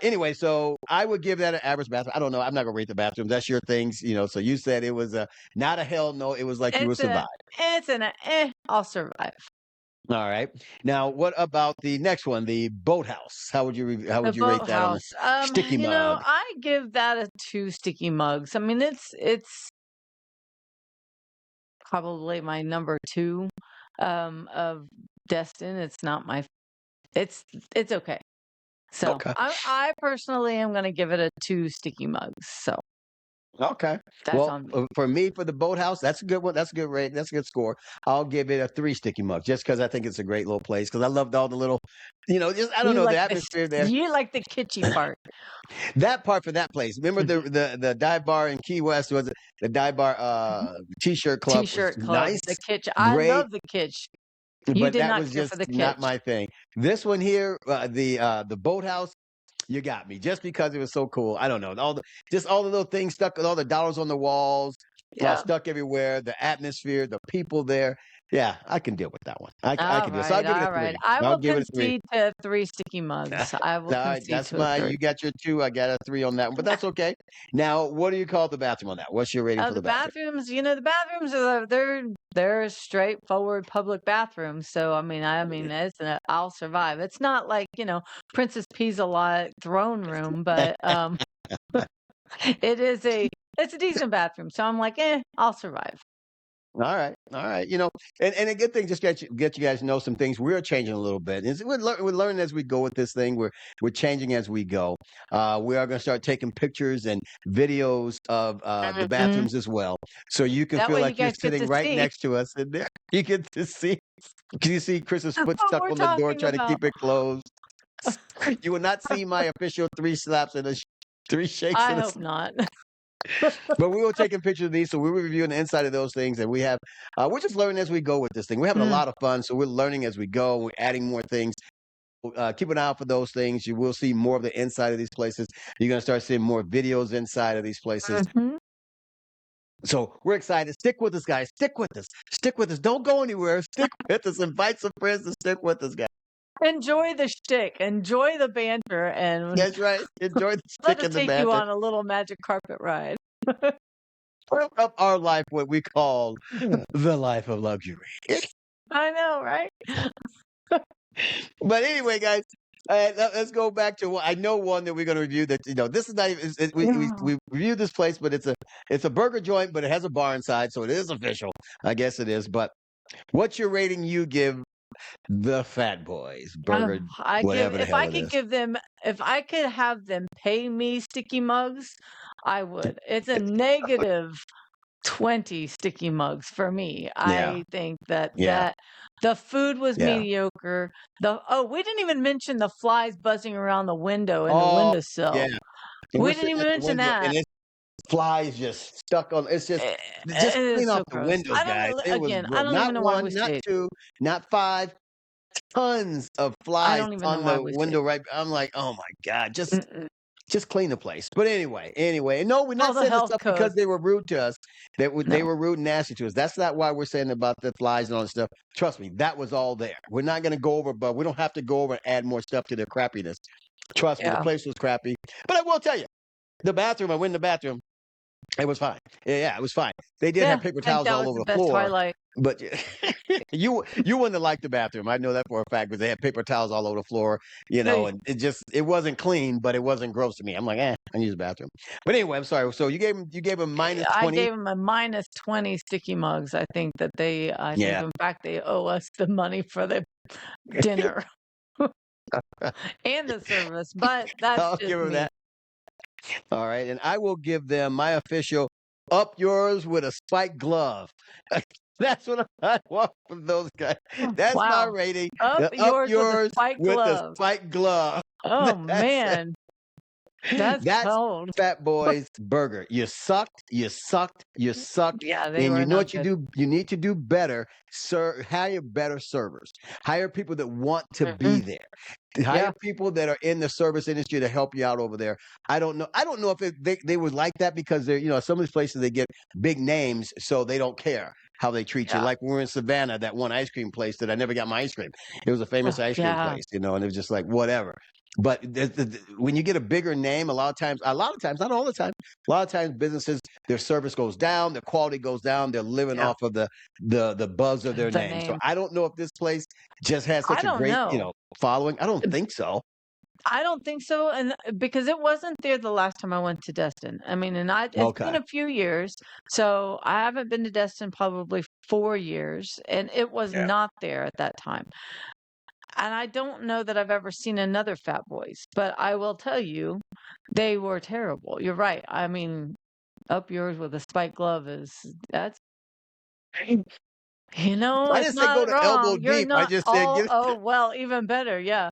Anyway, so I would give that an average bathroom. I don't know. I'm not gonna rate the bathrooms. That's your things. So you said it was not a hell no. It was like you would It's survive. I'll survive. All right. Now, what about the next one, the boathouse? How The would you rate that on the boathouse. sticky mug? I give that a 2 sticky mugs. I mean, it's probably my number 2 of Destin. It's not my it's it's okay. So, Okay. I personally am gonna give it a 2 sticky mugs. So, Okay. that's Well, on me. for me, for the boathouse, that's a good one. That's a good rate. That's a good score. I'll give it a 3 sticky mug just because I think it's a great little place. Because I loved all the just I don't You know the like this atmosphere there. you like the kitschy part. That part for that place. Remember the dive bar in Key West was the dive bar T-shirt club was T-shirt club, nice, the kitsch. I great, love the kitsch. You but did that not was care just for the not kitsch. my thing. This one here, the boathouse, you got me just because it was so cool. I don't know all the little things stuck with all the dollars on the walls, Yeah. stuck everywhere. The atmosphere, the people there. Yeah, I can deal with that one. I can do it. So I'll give it a All right. 3. I I'll will give it a 3. concede to 3 sticky mugs. I will All right, concede that's to a my. 3. You got your 2. I got a 3 on that one, but that's okay. Now, what do you call the bathroom on that? What's your rating for The the bathroom? bathrooms, the bathrooms they're straightforward public bathrooms. So I mean, I'll survive. It's not like Princess Pea's a lot throne room, but it is it's a decent bathroom. So I'm like, I'll survive. All right. And a good thing, just get you guys know some things. We're changing a little bit. We're learning as we go with this thing. We're changing as we go. We are going to start taking pictures and videos of the Mhm. bathrooms as well, so you can That feel way you like you're guys get sitting to right see next to us in there. You get to see. Can you see Chris's foot what stuck we're on the door, talking trying to about. keep it closed? You will not see my official three slaps and three shakes I and a hope not. but we will take a picture of these, so we will reviewing the inside of those things, and we're just learning as we go with this thing. We're having a Mm, lot of fun, so we're learning as we go. We're adding more things. Keep an eye out for those things. You will see more of the inside of these places. You're gonna start seeing more videos inside of these places. mhm. So we're excited. Stick with us, guys. Stick with us. Stick with us. Don't go anywhere. Stick with us. Invite some friends to stick with us, guys. Enjoy the shtick, enjoy the banter, and That's right. Enjoy the let stick us and the take you banter. on a little magic carpet ride. Up our life, what we call the life of luxury. I know, right? But anyway, guys, let's go back to I know one that we're going to review. That this is not even Yeah. we reviewed this place, but it's a burger joint, but it has a bar inside, so it is official. I guess it is. But what's your rating you give the Fat Boys Oh, Burger, I give whatever the if hell I it could is? give them if I could have them pay me sticky mugs, I would. It's a negative 20 sticky mugs for me. Yeah, I think that yeah, the food was yeah. mediocre. We didn't even mention the flies buzzing around the window in the Oh, yeah. windowsill. And we're We didn't sitting even at the mention window, and that. it's flies just stuck on. It's It, just it clean is off so the gross. windows, I don't guys. It was again, I gross. don't even Not know why one, we not stayed. two, not five. Tons of I flies don't even know on why the we stayed. window, right? I'm like, oh my god, Mm-mm. just clean the place. But anyway, and no, we're All not the saying this health stuff because codes. they were rude to us. They No. were rude and nasty to us. That's not why we're saying about the flies and all this stuff. Trust me, that was all there. We're not going to go over, but we don't have to go over and add more stuff to their crappiness. Trust me, the Yeah. place was crappy. But I will tell you, the bathroom. I went in the bathroom. It was fine. Yeah, it was fine. They did have Yeah. paper I think towels that all was over the the best floor, twilight. but you wouldn't have liked the bathroom. I know that for a fact because they had paper towels all over the floor, Hey, and it wasn't clean, but it wasn't gross to me. I'm like, I use the bathroom. But anyway, I'm sorry. So you gave him minus I 20. gave them a minus 20 sticky mugs. I think Yeah, in fact they owe us the money for the dinner and the service, but that's I'll just give him me. that. All right, and I will give them my official up yours with a spiked glove. That's what I want from those guys. That's my Wow. rating. Up The up yours with a yours spiked with the glove. spiked glove. Oh That's man, that's That's cold. Fat Boy's Burger. You sucked, you sucked, you sucked. Yeah, they And you were know not what you good. do? You need to do better. Hire better servers. Hire people that want to be Mm-mm. there. Yeah, Hire people that are in the service industry to help you out over there. I don't know. I don't know if they would like that because they're, some of these places they get big names, so they don't care how they treat you. yeah, Like when we were in Savannah, that one ice cream place that I never got my ice cream. It was a famous oh, ice cream yeah, place, and it was just like whatever. But when you get a bigger name, a lot of times, not all the time, a lot of times businesses, their service goes down, their quality goes down. They're living yeah. off of the buzz of their The name. So name. I don't know if this place just has I such a don't great, know. following. I don't think so. I don't think so, and because it wasn't there the last time I went to Destin. I mean, it's been Okay. a few years, so I haven't been to Destin probably 4 years, and it was Yeah. not there at that time. And I don't know that I've ever seen another Fat Boys, but I will tell you, they were terrible. You're right. I mean, up yours with a spike glove that's I it's didn't say go not to elbow wrong. You're deep. I not just said all get. oh well, even better, yeah.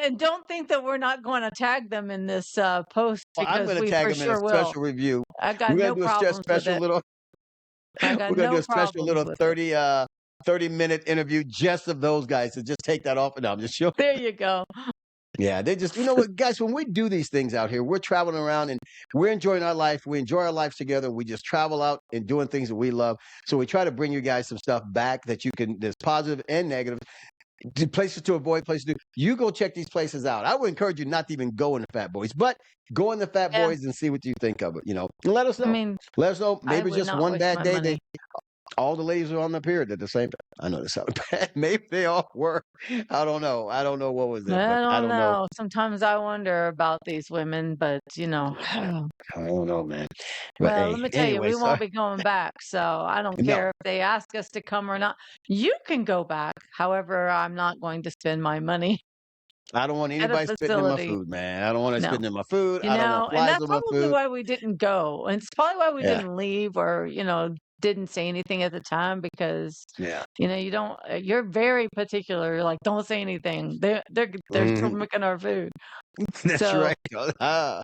And don't think that we're not going to tag them in this post Well, I'm because going to we tag for them in a sure will. special review. I got We're going no to do problems with special it. little. I We're got going to do no a special problems little with it. 30-minute interview just of those guys. So just take that off. No, I'm just joking. There you go. Yeah, they just, what, guys, when we do these things out here, we're traveling around and we're enjoying our life. We enjoy our lives together. We just travel out and doing things that we love. So we try to bring you guys some stuff back that's positive and negative, places to avoid, places to, you go check these places out. I would encourage you not to even go in the Fat Boys, but go in the Fat Yeah. Boys and see what you think of it, and let us I know. mean, Let us know. I Maybe would just not one waste bad my day. money. all the ladies were on the period at the same time. I know this sounded bad. Maybe they all were. I don't know. I don't know what was it, but I I don't don't know. know. Sometimes I wonder about these women, but I don't know, man. But well, let hey, me tell you, anyway, we so won't be going back. So I don't no, care if they ask us to come or not. You can go back. However, I'm not going to spend my money I don't want at a anybody spitting in my facility. food, man. I don't want to No. spitting in my food. You I don't want know, and flies that's on my probably food. why we didn't go. And it's probably why we Yeah, didn't leave or, didn't say anything at the time because, yeah. you don't you're very particular. You're like, don't say anything. They're still Mhm. making our food. That's So right.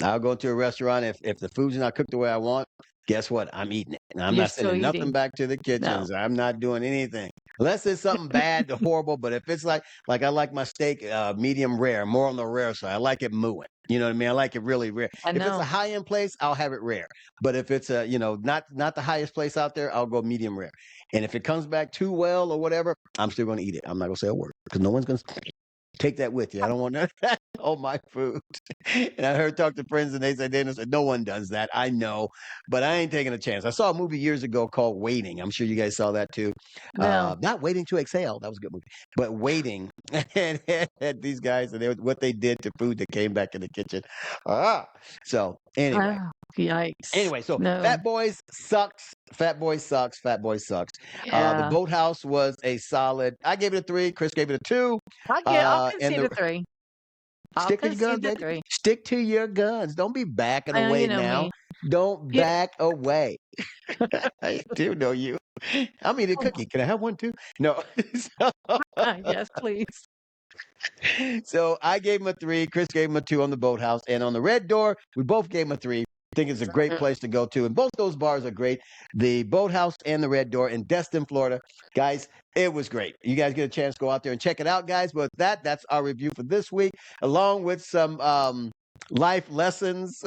I'll go to a restaurant if the food's not cooked the way I want. Guess what? I'm eating it. And I'm you're not still sending nothing eating. back to the No. kitchens. I'm not doing anything unless it's something bad, horrible. But if it's like I like my steak medium rare, more on the rare side. I like it mooing. You know what I mean? I like it really rare. I If it's a know. high end place, I'll have it rare. But if it's a not the highest place out there, I'll go medium rare. And if it comes back too well or whatever, I'm still going to eat it. I'm not going to say a word because no one's going to take that with you. I don't want none of that on my food. And I heard talk to friends and they said no one does that. I know, but I ain't taking a chance. I saw a movie years ago called Waiting. I'm sure you guys saw that too. No. Not Waiting to Exhale. That was a good movie, but Waiting. And these guys and what they did to food that came back in the kitchen. Ah, so anyway. Oh, yikes. Anyway, so No. Fat Boys sucks. Fat Boy sucks. Fat Boy sucks. The Yeah. Boathouse was a solid. I gave it a 3. Chris gave it a 2. I'll And concede the a 3. I'll Stick to your guns, concede the baby. 3. Stick to your guns. Don't be backing I know you away know now. me. Don't You back away. I do know you. I'm eating a cookie. Can I have one too? No. yes, please. So I gave him a 3. Chris gave him a 2 on the Boathouse. And on the Red Door, we both gave him a 3. I think it's a great place to go to. And both those bars are great. The Boathouse and the Red Door in Destin, Florida. Guys, it was great. You guys get a chance to go out there and check it out, guys. But that's our review for this week, along with some life lessons.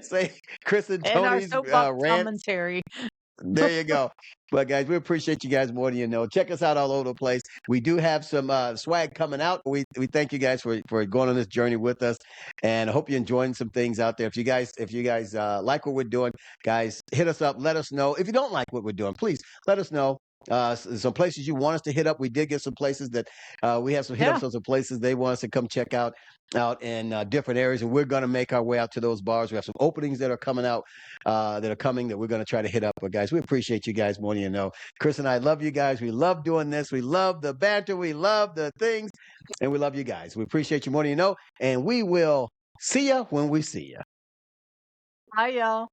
Say Chris and And our Tony's soapbox rants. commentary. There you go. But guys, we appreciate you guys more than you know. Check us out all over the place. We do have some swag coming out. We thank you guys for going on this journey with us, and I hope you're enjoying some things out there. If you guys like what we're doing, guys, hit us up. Let us know. If you don't like what we're doing, please let us know. Some places you want us to hit up. We did get some places that we have some hit Yeah. ups on some places they want us to come check out in different areas, and we're going to make our way out to those bars. We have some openings that are coming out that we're going to try to hit up. But guys, we appreciate you guys more than you know. Chris and I love you guys. We love doing this. We love the banter. We love the things, and we love you guys. We appreciate you more than you know, and we will see you when we see you. Bye, y'all.